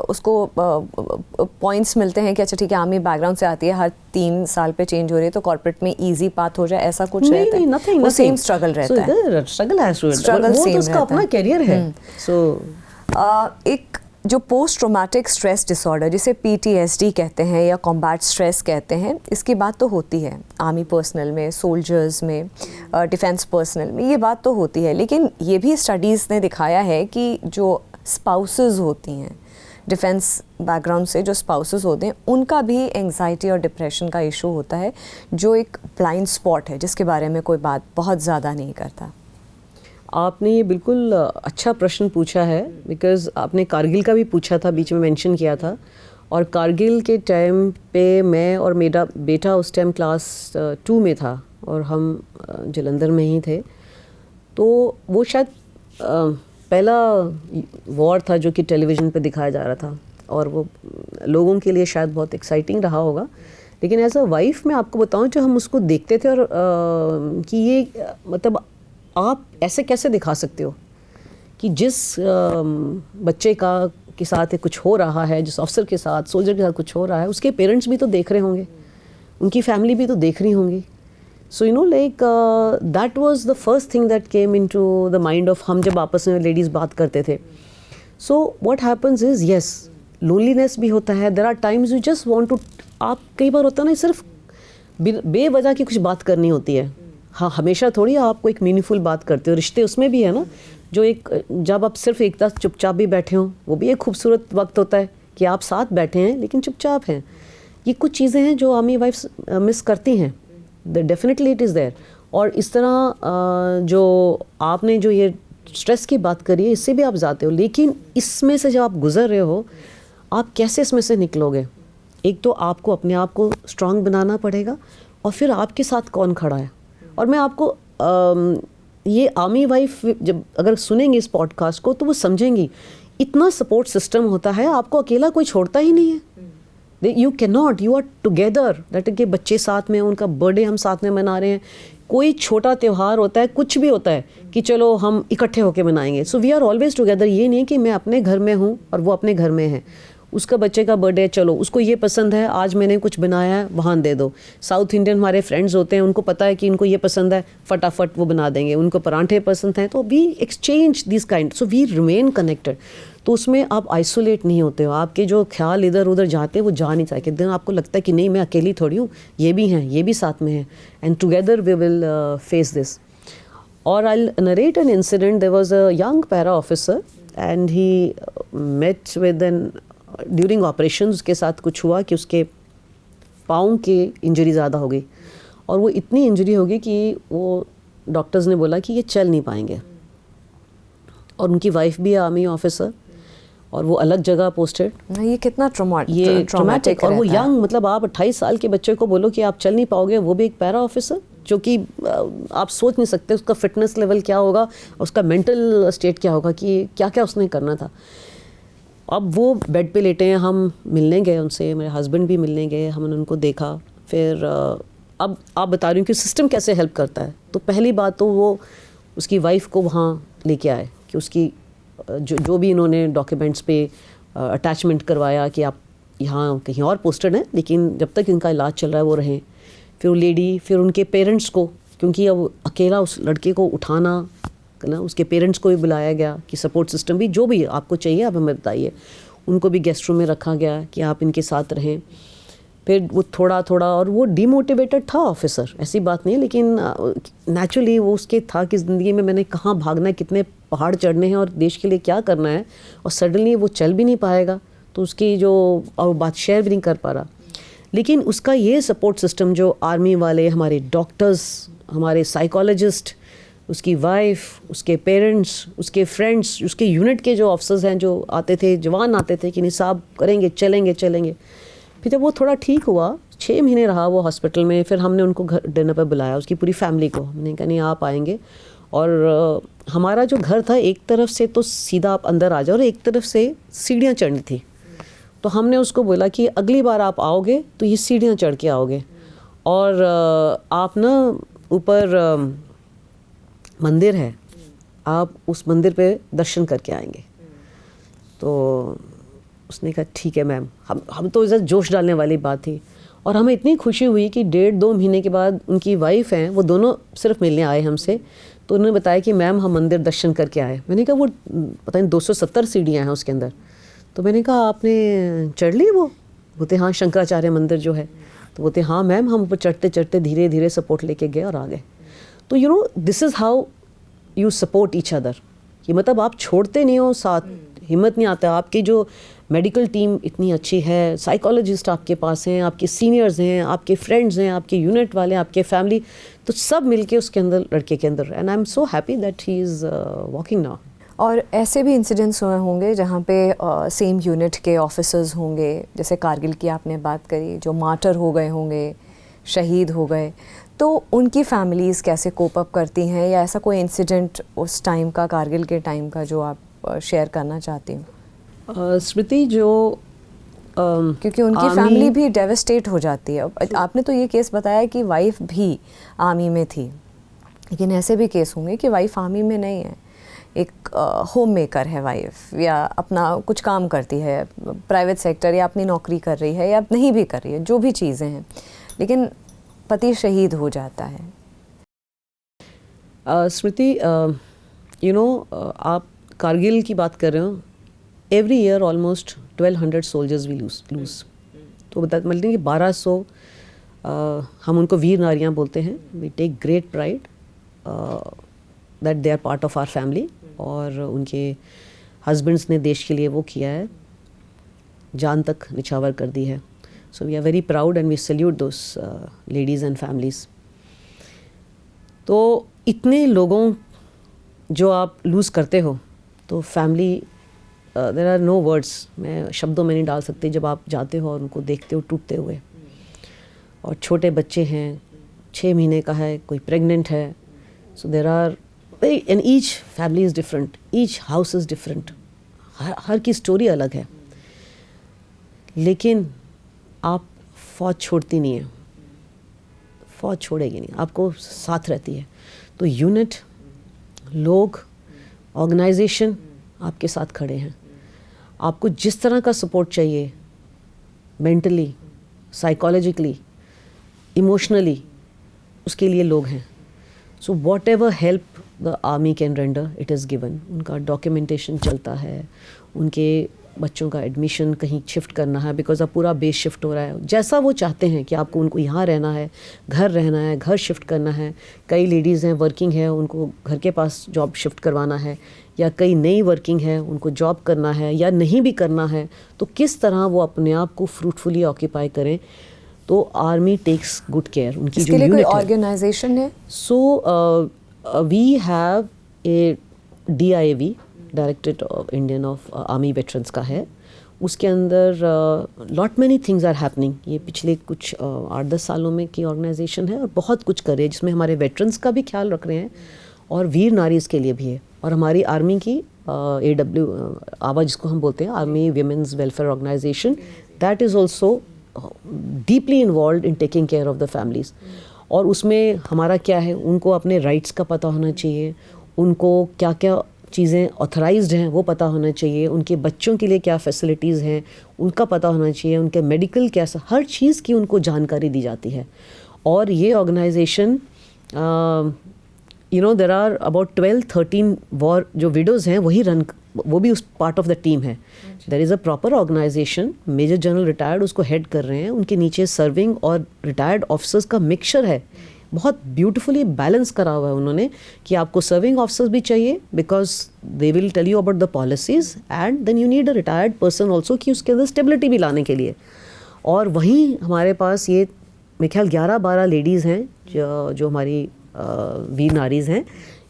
S2: उसको पॉइंट्स मिलते हैं कि अच्छा ठीक है आर्मी बैकग्राउंड से आती है, हर 3 साल पे चेंज हो रही है तो कॉर्पोरेट में इजी पाथ हो जाए, ऐसा कुछ रहता है?
S1: नथिंग,
S2: वो सेम स्ट्रगल रहता है।
S1: स्ट्रगल है,
S2: Struggle
S1: वो
S2: same
S1: तो उसका
S2: रहता
S1: अपना
S2: है।
S1: करियर है। सो
S2: एक जो पोस्ट ट्रोमैटिक स्ट्रेस डिसऑर्डर, जिसे PTSD कहते हैं या कॉम्बैट स्ट्रेस कहते हैं, इसकी बात तो होती है आर्मी पर्सनल में, सोल्जर्स में, डिफेंस पर्सनल में, ये बात तो होती है। लेकिन ये भी स्टडीज़ ने दिखाया है कि जो स्पाउसेस होती हैं डिफेंस बैकग्राउंड से, जो स्पाउसेस होते हैं, उनका भी एंग्जाइटी और डिप्रेशन का इशू होता है, जो एक ब्लाइंड स्पॉट है जिसके बारे में कोई बात बहुत ज़्यादा नहीं करता।
S1: आपने ये बिल्कुल अच्छा प्रश्न पूछा है, बिकॉज़ आपने कारगिल का भी पूछा था, बीच में मेंशन किया था। और कारगिल के टाइम पे मैं और मेरा बेटा उस टाइम क्लास 2 में था और हम जलंधर में ही थे। तो वो शायद पहला वॉर था जो कि टेलीविज़न पे दिखाया जा रहा था, और वो लोगों के लिए शायद बहुत एक्साइटिंग रहा होगा। लेकिन एज अ वाइफ मैं आपको बताऊं, जो हम उसको देखते थे और कि ये मतलब आप ऐसे कैसे दिखा सकते हो कि जिस बच्चे के साथ कुछ हो रहा है, जिस ऑफिसर के साथ, सोल्जर के साथ कुछ हो रहा है, उसके पेरेंट्स भी तो देख रहे होंगे, उनकी फैमिली भी तो देख रही होंगी। So you know like that was the first thing that came into the mind of, हम जब आपस में लेडीज़ बात करते थे। So what happens is, yes loneliness भी होता है, there are times you just want to, आप कई बार होता है ना, सिर्फ बेवजह की कुछ बात करनी होती है। हाँ, हमेशा थोड़ी आपको एक मीनिंगफुल बात करते हो, रिश्ते उसमें भी है ना, जो एक जब आप सिर्फ एक तरह चुपचाप भी बैठे हो, वो भी एक खूबसूरत वक्त होता है कि आप साथ बैठे हैं लेकिन चुपचाप हैं। ये कुछ चीज़ें हैं जो आर्मी वाइफ्स मिस करती हैं, डेफिनेटली इट इज़ देयर। और इस तरह जो आपने जो ये स्ट्रेस की बात करी है, इससे भी आप जाते हो, लेकिन इसमें से जब आप गुजर रहे हो, आप कैसे इसमें से निकलोगे? एक तो आपको अपने आप को स्ट्रांग बनाना पड़ेगा, और फिर आपके साथ कौन खड़ा है। और मैं आपको ये आर्मी वाइफ जब अगर सुनेंगे इस पॉडकास्ट को, तो वो समझेंगी इतना सपोर्ट सिस्टम होता है, आपको अकेला कोई छोड़ता ही नहीं है। You can not, you are together, that के बच्चे साथ में, उनका बर्थडे हम साथ में मना रहे हैं, कोई छोटा त्यौहार होता है, कुछ भी होता है कि चलो हम इकट्ठे होकर मनाएंगे। So we are always together. ये नहीं कि मैं अपने घर में हूँ और वो अपने घर में है, उसका बच्चे का बर्थडे, चलो उसको ये पसंद है, आज मैंने कुछ बनाया है, वहाँ दे दो। साउथ इंडियन हमारे फ्रेंड्स होते हैं, उनको पता है कि इनको ये पसंद है, फटाफट वो बना देंगे। उनको परांठे पसंद हैं, तो we exchange this kind, so we remain connected. तो उसमें आप आइसोलेट नहीं होते हो, आपके जो ख्याल इधर उधर जाते हैं वो जा नहीं सकते। दिन आपको लगता है कि नहीं मैं अकेली थोड़ी हूँ, ये भी हैं, ये भी साथ में हैं, and together we will face this. और I narrate an incident, there was a young para officer and he met with an during operation, उसके साथ कुछ हुआ कि उसके पाँव की इंजरी ज़्यादा हो गई, और वो इतनी इंजरी हो गई कि वो डॉक्टर्स ने बोला कि ये चल नहीं पाएंगे। और उनकी वाइफ भी आर्मी ऑफिसर, और वो अलग जगह पोस्टेड।
S2: ये कितना
S1: ट्रॉमेटिक, और वो यंग, मतलब आप 28 साल के बच्चे को बोलो कि आप चल नहीं पाओगे, वो भी एक पैरा ऑफिसर, जो कि आप सोच नहीं सकते उसका फिटनेस लेवल क्या होगा, उसका मेंटल स्टेट क्या होगा, कि क्या क्या उसने करना था। अब वो बेड पे लेटे हैं, हम मिलने गए उनसे, मेरे हस्बैंड भी मिलने गए, हमने उनको देखा। फिर अब आप बता रही हूँ कि सिस्टम कैसे हेल्प करता है। तो पहली बात तो वो उसकी वाइफ को वहाँ लेके आए कि उसकी जो भी इन्होंने डॉक्यूमेंट्स पे अटैचमेंट करवाया कि आप यहाँ कहीं और पोस्टेड हैं, लेकिन जब तक इनका इलाज चल रहा है वो रहें। फिर वो लेडी, फिर उनके पेरेंट्स को, क्योंकि अब अकेला उस लड़के को उठाना ना, उसके पेरेंट्स को भी बुलाया गया कि सपोर्ट सिस्टम भी जो भी आपको चाहिए आप हमें बताइए। उनको भी गेस्ट रूम में रखा गया कि आप इनके साथ रहें। फिर वो थोड़ा थोड़ा, और वो डिमोटिवेटेड था ऑफिसर, ऐसी बात नहीं है, लेकिन नेचुरली वो उसके था कि ज़िंदगी में मैंने कहाँ भागना है, कितने पहाड़ चढ़ने हैं और देश के लिए क्या करना है, और सडनली वो चल भी नहीं पाएगा, तो उसकी जो और बात शेयर भी नहीं कर पा रहा। लेकिन उसका ये सपोर्ट सिस्टम जो आर्मी वाले, हमारे डॉक्टर्स, हमारे साइकोलॉजिस्ट, उसकी वाइफ, उसके पेरेंट्स, उसके फ्रेंड्स, उसके यूनिट के जो ऑफिसर्स हैं जो आते थे, जवान आते थे कि नहीं साहब करेंगे, चलेंगे चलेंगे। फिर जब वो थोड़ा ठीक हुआ, 6 महीने रहा वो हॉस्पिटल में, फिर हमने उनको घर डिनर पर बुलाया, उसकी पूरी फैमिली को। हमने कहा नहीं आप आएंगे, और हमारा जो घर था एक तरफ से तो सीधा आप अंदर आ जाओ, और एक तरफ से सीढ़ियाँ चढ़नी थी। तो हमने उसको बोला कि अगली बार आप आओगे तो ये सीढ़ियाँ चढ़ के आओगे, और आप ना ऊपर मंदिर है, आप उस मंदिर पे दर्शन करके आएंगे। तो उसने कहा ठीक है मैम। हम तो इधर जोश डालने वाली बात थी, और हमें इतनी खुशी हुई कि 1.5-2 महीने के बाद उनकी वाइफ हैं, वो दोनों सिर्फ मिलने आए हमसे। तो उन्होंने बताया कि मैम हम मंदिर दर्शन करके आए। मैंने कहा वो पता नहीं 270 सीढ़ियाँ हैं उसके अंदर। तो मैंने कहा आपने चढ़ ली वो? बोलते हाँ, शंकराचार्य मंदिर जो है। तो बोलते हाँ मैम, हम ऊपर चढ़ते चढ़ते धीरे धीरे सपोर्ट लेके गए और आ गए। तो you know this is how you support each other, कि मतलब आप छोड़ते नहीं हो साथ, हिम्मत नहीं आता। आपकी जो मेडिकल टीम इतनी अच्छी है, साइकोलॉजिस्ट आपके पास हैं, आपके सीनियर्स हैं, आपके फ्रेंड्स हैं, आपके यूनिट वाले, आपके फैमिली, तो सब मिलके उसके अंदर, लड़के के अंदर। And I am so happy that he is walking now.
S2: और ऐसे भी इंसिडेंट्स हुए होंगे जहाँ पे सेम यूनिट के ऑफिसर्स होंगे, जैसे कारगिल की आपने बात करी, जो मार्टर हो गए होंगे, शहीद हो गए, तो उनकी फैमिलीज़ कैसे कोप अप करती हैं, या ऐसा कोई इंसिडेंट उस टाइम का, कारगिल के टाइम का, जो आप शेयर करना चाहती हूँ?
S1: स्मृति, जो
S2: क्योंकि उनकी फैमिली भी डेवस्टेट हो जाती है। आपने तो ये केस बताया कि वाइफ भी आर्मी में थी, लेकिन ऐसे भी केस होंगे कि वाइफ आर्मी में नहीं है, एक होम मेकर है वाइफ, या अपना कुछ काम करती है प्राइवेट सेक्टर, या अपनी नौकरी कर रही है, या नहीं भी कर रही है, जो भी चीज़ें हैं, लेकिन पति शहीद हो जाता है।
S1: स्मृति, यू नो आप कारगिल की बात कर रहे हो। Every year almost 1200 soldiers we lose. तो बता मतलब कि 1200, हम उनको वीर नारियाँ बोलते हैं। We take great pride that they are part of our family, और उनके हस्बैंड्स ने देश के लिए वो किया है, जान तक निछावर कर दी है। So we are very proud and we salute those ladies and families. तो इतने लोगों जो आप लूज़ करते हो, तो family, there are no words, मैं शब्दों में नहीं डाल सकती। जब आप जाते हो और उनको देखते हो टूटते हुए, और छोटे बच्चे हैं, 6 महीने का है, कोई प्रेग्नेंट है, so there are, and each family is different, each house is different, हर की स्टोरी अलग है। लेकिन आप फौज छोड़ती नहीं है, फौज छोड़ेगी नहीं, आपको साथ रहती है। तो यूनिट, लोग, ऑर्गेनाइजेशन आपके साथ खड़े हैं। आपको जिस तरह का सपोर्ट चाहिए, मेंटली, साइकोलॉजिकली, इमोशनली, उसके लिए लोग हैं। So what ever help the army can render, it is given. उनका डॉक्यूमेंटेशन चलता है, उनके बच्चों का एडमिशन कहीं शिफ्ट करना है, बिकॉज अब पूरा बेस शिफ्ट हो रहा है। जैसा वो चाहते हैं कि आपको, उनको यहाँ रहना है, घर शिफ्ट करना है। कई लेडीज़ हैं, वर्किंग है, उनको घर के पास जॉब शिफ्ट करवाना है, या कई नई वर्किंग है, उनको जॉब करना है या नहीं भी करना है। तो किस तरह वो अपने आप को फ्रूटफुली ऑक्यूपाई करें, तो आर्मी टेक्स गुड केयर। उनकी जो यूनिट है,
S2: ऑर्गेनाइजेशन है,
S1: so we have a DIAV, directorate of Indian of army veterans का है। उसके अंदर lot many things are happening. ये पिछले कुछ 8-10 सालों में की ऑर्गेनाइजेशन है, और बहुत कुछ कर रही है, जिसमें हमारे वेटरन्स का भी ख्याल रख रहे हैं, और वीर नारीज़ के लिए भी है। और हमारी आर्मी की AW आवा, जिसको हम बोलते हैं, army women's welfare organisation, that is also deeply involve in taking care of the families. और उसमें हमारा क्या है, उनको अपने राइट्स का पता होना चाहिए, उनको क्या क्या चीज़ें ऑथराइज्ड हैं वो पता होना चाहिए, उनके बच्चों के लिए क्या फैसिलिटीज़ हैं उनका पता होना चाहिए, उनके मेडिकल कैसा, हर चीज़ की उनको जानकारी दी जाती है। और ये organisation, you know, there are about 12-13 war जो विडोज़ हैं वही रन, वो भी उस पार्ट ऑफ द टीम है। There is a proper organisation, major general retired उसको हेड कर रहे हैं, उनके नीचे सर्विंग और रिटायर्ड ऑफिसर्स का मिक्सचर है। बहुत ब्यूटीफुली बैलेंस करा हुआ है उन्होंने, कि आपको सर्विंग ऑफिसर्स भी चाहिए, because they will tell you about the policies, and then you need a retired person also, कि उसके अंदर स्टेबिलिटी भी लाने के लिए। और वहीं हमारे पास ये मेरे ख्याल 11-12 लेडीज़ हैं जो हमारी वीर नारीज़ हैं,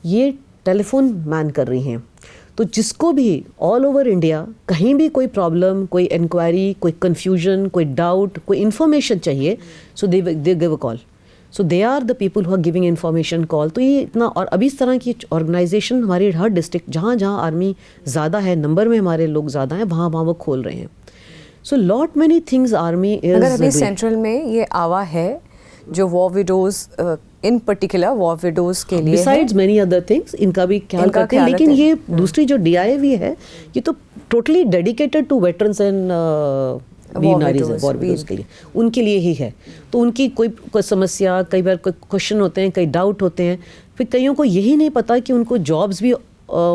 S1: ये टेलीफोन मैन कर रही हैं। तो जिसको भी ऑल ओवर इंडिया कहीं भी कोई प्रॉब्लम, कोई इंक्वायरी, कोई कन्फ्यूजन, कोई डाउट, कोई इन्फॉर्मेशन चाहिए, so they give a call. So they are the people who are giving information call. तो ये इतना, और अभी इस तरह की ऑर्गेनाइजेशन हमारे हर डिस्ट्रिक्ट, जहाँ जहाँ आर्मी ज़्यादा है, नंबर में हमारे लोग ज़्यादा हैं, वहाँ वो खोल रहे हैं। So lot many things army is
S2: अगर अभी
S1: doing.
S2: सेंट्रल में ये आवा है जो वॉर विडोज इन पर्टिकुलर वॉर विडोज के लिए
S1: Besides many other things, इनका भी ख्याल
S2: इनका
S1: करते हैं,
S2: ख्याल
S1: लेकिन
S2: रखते
S1: ये दूसरी जो DIAV है ये तो totally dedicated to veterans and वीर नारीज, वॉर विडोज के लिए, उनके लिए ही है। तो उनकी कोई समस्या, कई बार कोई क्वेश्चन होते हैं, कई डाउट होते हैं, फिर कईयों को यही नहीं पता कि उनको जॉब्स भी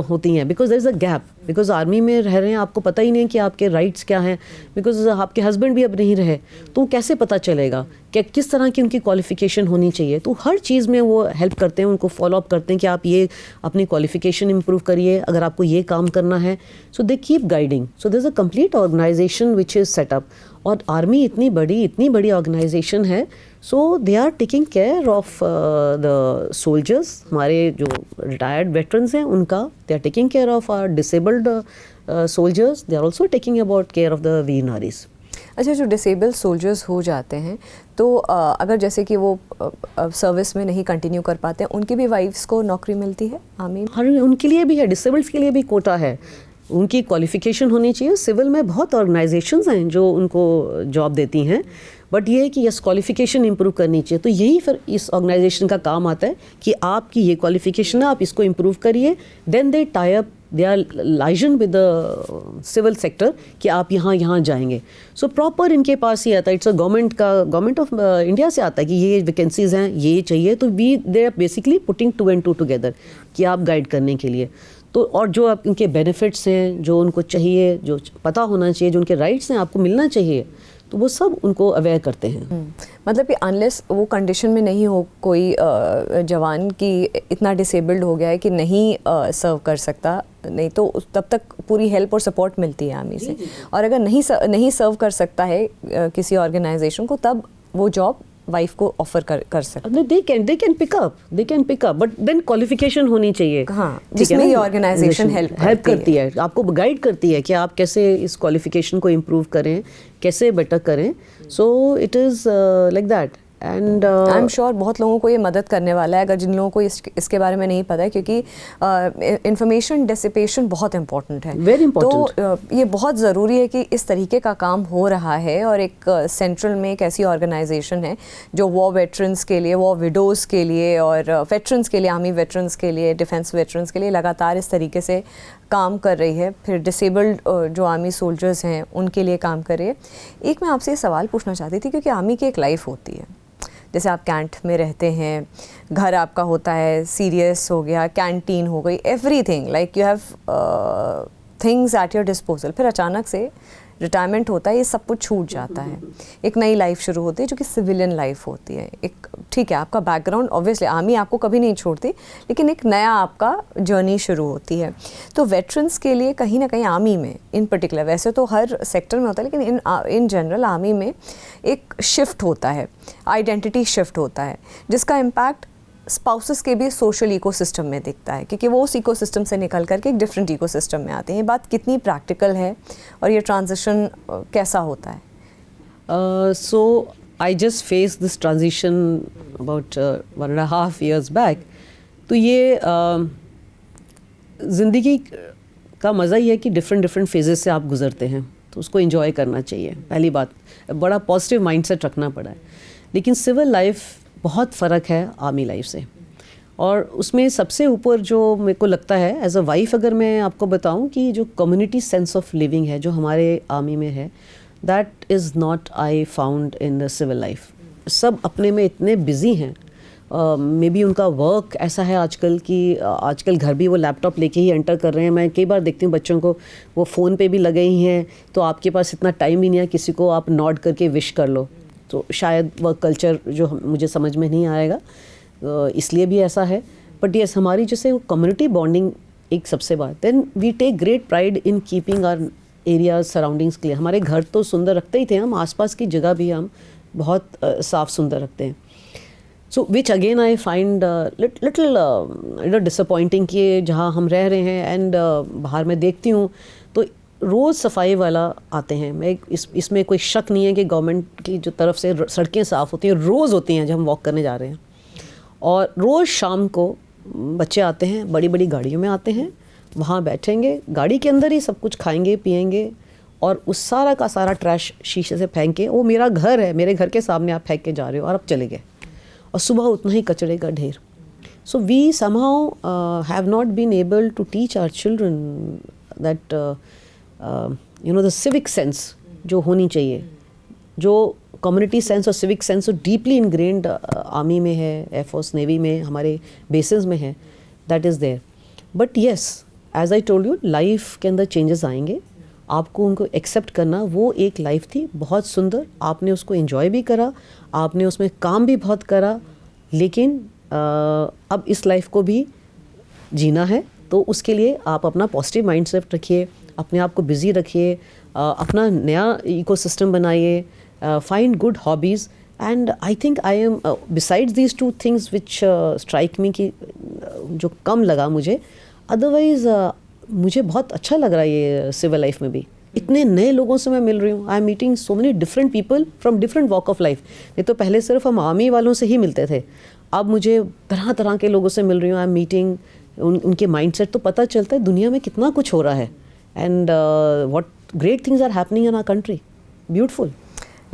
S1: होती हैं, because there is a gap, because army में रह रहे हैं, आपको पता ही नहीं कि आपके राइट्स क्या हैं, बिकॉज आपके हस्बैंड भी अब नहीं रहे, तो कैसे पता चलेगा कि किस तरह की उनकी क्वालिफिकेशन होनी चाहिए। तो हर चीज़ में वो हेल्प करते हैं, उनको फॉलो अप करते हैं कि आप ये अपनी क्वालिफिकेशन इंप्रूव करिए, अगर आपको ये काम करना है। So they keep guiding. So there is a complete organisation which is set up. और आर्मी इतनी बड़ी ऑर्गेनाइजेशन है, so they are taking care of the soldiers, हमारे जो रिटायर्ड वेटरन्स हैं उनका, they are taking care of our disabled soldiers, they are also taking about care of the वीर नारीज।
S2: अच्छा, जो डिसेबल्ड सोल्जर्स हो जाते हैं तो अगर जैसे कि वो सर्विस में नहीं कंटिन्यू कर पाते हैं, उनकी भी वाइफ्स को नौकरी मिलती है आर्मी में?
S1: हर उनके लिए भी है, डिसेबल्ड के लिए भी कोटा है, उनकी क्वालिफिकेशन होनी चाहिए। सिविल में बहुत ऑर्गेनाइजेशंस हैं जो उनको जॉब देती हैं, बट ये है कि यस क्वालिफिकेशन इंप्रूव करनी चाहिए। तो यही फिर इस ऑर्गेनाइजेशन का काम आता है कि आपकी ये क्वालिफिकेशन है, आप इसको इंप्रूव करिए। Then they tie up, they are liaison with the civil sector कि आप यहाँ जाएंगे। सो प्रॉपर इनके पास ही आता है, it's a government of India से आता है कि ये वैकेंसीज हैं, ये चाहिए, तो we they are basically putting 2 and 2 together कि आप गाइड करने के लिए। तो और जो आप इनके बेनिफिट्स हैं, जो उनको चाहिए, जो पता होना चाहिए, जो उनके राइट्स हैं, आपको मिलना चाहिए, तो वो सब उनको अवेयर करते हैं।
S2: मतलब कि अनलेस वो कंडीशन में नहीं हो कोई जवान की इतना डिसेबल्ड हो गया है कि नहीं सर्व कर सकता, नहीं तो तब तक पूरी हेल्प और सपोर्ट मिलती है आर्मी से। और अगर नहीं सर्व कर सकता है किसी ऑर्गेनाइजेशन को, तब वो जॉब वाइफ को ऑफर कर सकते।
S1: They can pick up, but then qualification होनी चाहिए।
S2: हाँ, जिसमें ये ऑर्गेनाइजेशन हेल्प
S1: करती है, आपको गाइड करती है कि आप कैसे इस क्वालिफिकेशन को इम्प्रूव करें, कैसे बेटर करें। सो it is like that. And
S2: I am sure बहुत लोगों को ये मदद करने वाला है, अगर जिन लोगों को इसके बारे में नहीं पता है, क्योंकि इंफॉर्मेशन डिसिपेशन बहुत इंपॉर्टेंट है।
S1: Very important.
S2: तो ये बहुत ज़रूरी है कि इस तरीके का काम हो रहा है, और एक सेंट्रल में एक ऐसी ऑर्गेनाइजेशन है जो वॉर वेटरन्स के लिए, वॉर विडोज़ के लिए, और वेटरन्स के लिए, आर्मी वेटरन्स के लिए, डिफेंस वेटरन्स के लिए लगातार इस तरीके से काम कर रही है। फिर डिसेबल्ड जो आर्मी सोल्जर्स हैं उनके लिए काम कर रही है। एक मैं आपसे ये सवाल पूछना चाहती थी, क्योंकि आर्मी की एक लाइफ होती है, जैसे आप कैंट में रहते हैं, घर आपका होता है, सीरियस हो गया, कैंटीन हो गई, everything like you have things at your disposal. फिर अचानक से रिटायरमेंट होता है, ये सब कुछ छूट जाता है, एक नई लाइफ शुरू होती है जो कि सिविलियन लाइफ होती है। एक ठीक है, आपका बैकग्राउंड ऑब्वियसली आर्मी आपको कभी नहीं छोड़ती, लेकिन एक नया आपका जर्नी शुरू होती है। तो वेटरन्स के लिए कहीं ना कहीं आर्मी में इन पर्टिकुलर, वैसे तो हर सेक्टर में होता है, लेकिन इन जनरल आर्मी में एक शिफ्ट होता है, आइडेंटिटी शिफ्ट होता है, जिसका इम्पैक्ट स्पाउसेस के भी सोशल इकोसिस्टम में दिखता है, क्योंकि वो उस इकोसिस्टम से निकल करके एक डिफरेंट इकोसिस्टम में आते हैं। ये बात कितनी प्रैक्टिकल है और ये ट्रांजिशन कैसा होता है?
S1: So I just faced this transition about 1.5 years back. तो ये ज़िंदगी का मज़ा ही है कि डिफरेंट फेजेस से आप गुजरते हैं, तो उसको एंजॉय करना चाहिए। पहली बात, बड़ा पॉजिटिव माइंडसेट रखना पड़ा है। लेकिन सिविल लाइफ बहुत फ़र्क है आर्मी लाइफ से, और उसमें सबसे ऊपर जो मेरे को लगता है एज अ वाइफ, अगर मैं आपको बताऊं कि जो कम्युनिटी सेंस ऑफ लिविंग है जो हमारे आर्मी में है, that is not I found in the civil life. सब अपने में इतने बिजी हैं, मे बी उनका वर्क ऐसा है आजकल कि आजकल घर भी वो लैपटॉप लेके ही एंटर कर रहे हैं। मैं कई बार देखती हूँ बच्चों को, वो फ़ोन पे भी लगे ही हैं, तो आपके पास इतना टाइम ही नहीं है किसी को आप नॉड करके विश कर लो। तो शायद वह कल्चर जो मुझे समझ में नहीं आएगा, इसलिए भी ऐसा है। बट यस, हमारी जैसे वो कम्युनिटी बॉन्डिंग एक सबसे बात। Then we take great pride in keeping our areas surroundings clear. हमारे घर तो सुंदर रखते ही थे हम, आसपास की जगह भी हम बहुत साफ़ सुंदर रखते हैं। So which again I find little disappointing कि जहाँ हम रह रहे हैं एंड बाहर मैं देखती हूँ तो रोज़ सफाई वाला आते हैं। मैं इसमें कोई शक नहीं है कि गवर्नमेंट की जो तरफ से सड़कें साफ़ होती हैं, रोज़ होती हैं जब हम वॉक करने जा रहे हैं, और रोज़ शाम को बच्चे आते हैं, बड़ी बड़ी गाड़ियों में आते हैं, वहाँ बैठेंगे, गाड़ी के अंदर ही सब कुछ खाएंगे पिएंगे, और उस सारा का सारा ट्रैश शीशे से फेंक के, वो मेरा घर है, मेरे घर के सामने आप फेंक के जा रहे हो और आप चले गए, और सुबह उतना ही कचरे का ढेर. So we somehow have not been able to teach our children that the civic sense जो होनी चाहिए, जो community sense और civic sense जो deeply ingrained army में है, air force, navy में, हमारे bases में है, that is there. But yes, as I told you, life के अंदर changes आएंगे, आपको उनको एक्सेप्ट करना. वो एक लाइफ थी बहुत सुंदर, आपने उसको एंजॉय भी करा, आपने उसमें काम भी बहुत करा, लेकिन अब इस लाइफ को भी जीना है. तो उसके लिए आप अपना पॉजिटिव माइंडसेट रखिए, अपने आप को बिज़ी रखिए, अपना नया इकोसिस्टम बनाइए, find good hobbies. And I think I am besides these two things which strike मी, कि जो कम लगा मुझे, अदरवाइज़ मुझे बहुत अच्छा लग रहा है ये सिविल लाइफ में भी. इतने नए लोगों से मैं मिल रही हूँ. I am meeting so many different people from different walk of life. नहीं तो पहले सिर्फ हम आर्मी वालों से ही मिलते थे, अब मुझे तरह तरह के लोगों से मिल रही हूँ. आई एम मीटिंग, उनके माइंडसेट तो पता चलता है दुनिया में कितना कुछ हो रहा है. And what great things are happening in our country. Beautiful.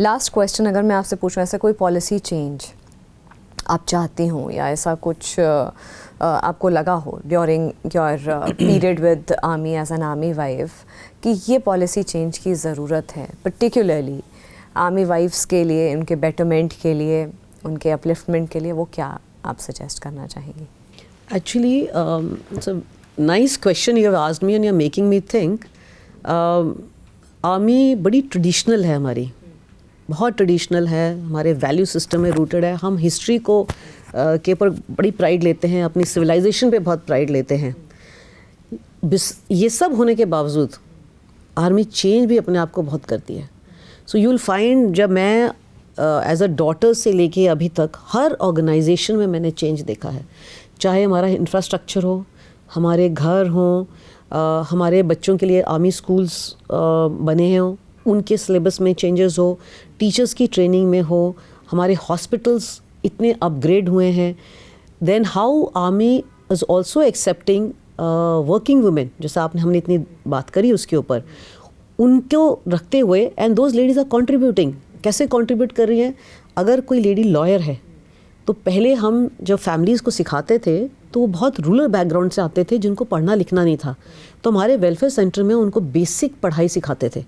S2: Last question, अगर मैं आपसे पूछूं, ऐसा कोई पॉलिसी चेंज आप चाहती हो, या ऐसा कुछ आपको लगा हो during your period with army as an army wife, कि ये पॉलिसी चेंज की ज़रूरत है, पर्टिकुलरली आर्मी वाइफ्स के लिए, उनके बेटरमेंट के लिए, उनके अपलिफ्टमेंट के लिए, वो क्या आप सजेस्ट करना चाहेंगी?
S1: Actually, it's a nice question you have asked me and you're making me think. Army बड़ी ट्रेडिशनल है हमारी, बहुत ट्रेडिशनल है, हमारे वैल्यू सिस्टम में रूटेड है. हम हिस्ट्री को के ऊपर बड़ी प्राइड लेते हैं, अपनी सिविलाइजेशन पे बहुत प्राइड लेते हैं. ये सब होने के बावजूद आर्मी चेंज भी अपने आप को बहुत करती है. सो यू विल फाइंड, जब मैं एज अ डॉटर से लेके अभी तक हर ऑर्गेनाइजेशन में मैंने चेंज देखा है. चाहे हमारा इंफ्रास्ट्रक्चर हो, हमारे घर हों, हमारे बच्चों के लिए आर्मी स्कूल्स बने हों, उनके सिलेबस में चेंजेस हो, टीचर्स की ट्रेनिंग में हो, हमारे हॉस्पिटल्स इतने अपग्रेड हुए हैं. Then how army is also accepting working women, जैसा हमने इतनी बात करी उसके ऊपर, उनको रखते हुए, and those ladies are contributing. कैसे कंट्रीब्यूट कर रही हैं? अगर कोई लेडी लॉयर है, तो पहले हम जब फैमिलीज़ को सिखाते थे तो वो बहुत रूरल बैकग्राउंड से आते थे, जिनको पढ़ना लिखना नहीं था. तो हमारे वेलफेयर सेंटर में उनको बेसिक पढ़ाई सिखाते थे.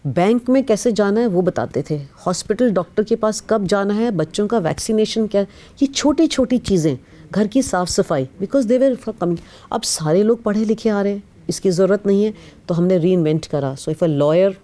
S1: बैंक में कैसे जाना है वो बताते थे, हॉस्पिटल डॉक्टर के पास कब जाना है, बच्चों का वैक्सीनेशन क्या, ये छोटी छोटी चीज़ें, घर की साफ़ सफाई, बिकॉज दे वेर कमिंग. अब सारे लोग पढ़े लिखे आ रहे हैं, इसकी ज़रूरत नहीं है, तो हमने री इन्वेंट करा. So if a lawyer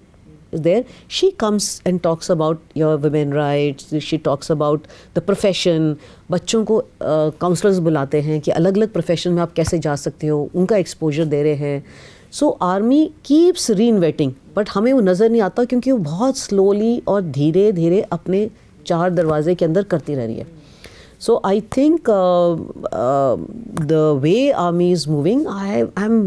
S1: is there, she comes and talks about your women rights, she talks about the profession. बच्चों को काउंसलर्स बुलाते हैं कि अलग अलग प्रोफेशन में आप कैसे जा सकते हो, उनका एक्सपोजर दे रहे हैं. सो आर्मी कीप्स री इन्वेटिंग, बट हमें वो नज़र नहीं आता क्योंकि वो बहुत स्लोली और धीरे धीरे अपने चार दरवाजे के अंदर करती रह रही है. So I think the way army is moving, I'm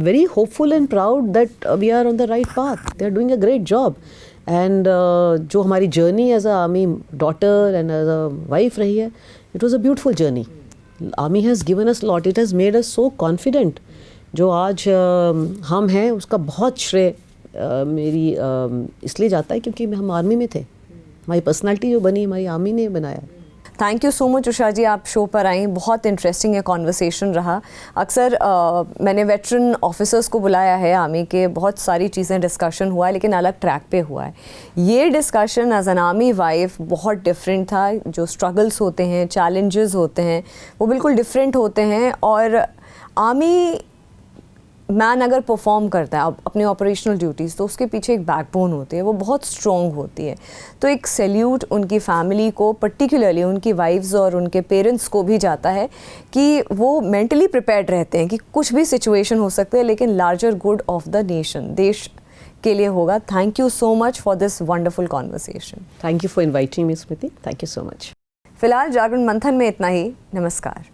S1: very hopeful and proud that we are on the right path. They are doing a great job. And जो हमारी journey as a army daughter and as a wife रही है, it was a beautiful journey. Army has given us a lot. It has made us so confident. जो आज हम हैं उसका बहुत श्रेय मेरी इसलिए जाता है क्योंकि हम आर्मी में थे. हमारी पर्सनालिटी जो बनी हमारी आर्मी ने बनाया.
S2: Thank you so much Usha जी, आप शो पर आई, बहुत इंटरेस्टिंग ये कॉन्वर्सेशन रहा. अक्सर मैंने वेटरन ऑफिसर्स को बुलाया है आर्मी के, बहुत सारी चीज़ें डिस्कशन हुआ है, लेकिन अलग ट्रैक पे हुआ है. ये discussion as an army wife बहुत डिफरेंट था. जो स्ट्रगल्स होते हैं, चैलेंजेस होते हैं, वो बिल्कुल डिफरेंट होते हैं. और आर्मी मैन अगर परफॉर्म करता है अपने ऑपरेशनल ड्यूटीज़, तो उसके पीछे एक बैकबोन होती है, वो बहुत स्ट्रॉन्ग होती है. तो एक सैल्यूट उनकी फैमिली को, पर्टिकुलरली उनकी वाइफ्स और उनके पेरेंट्स को भी जाता है कि वो मेंटली प्रिपेयर्ड रहते हैं कि कुछ भी सिचुएशन हो सकते हैं, लेकिन larger good of the nation, देश के लिए होगा. Thank you so much for this wonderful conversation.
S1: Thank you for inviting me Smriti. Thank you so much.
S2: फिलहाल जागरण मंथन में इतना ही. नमस्कार.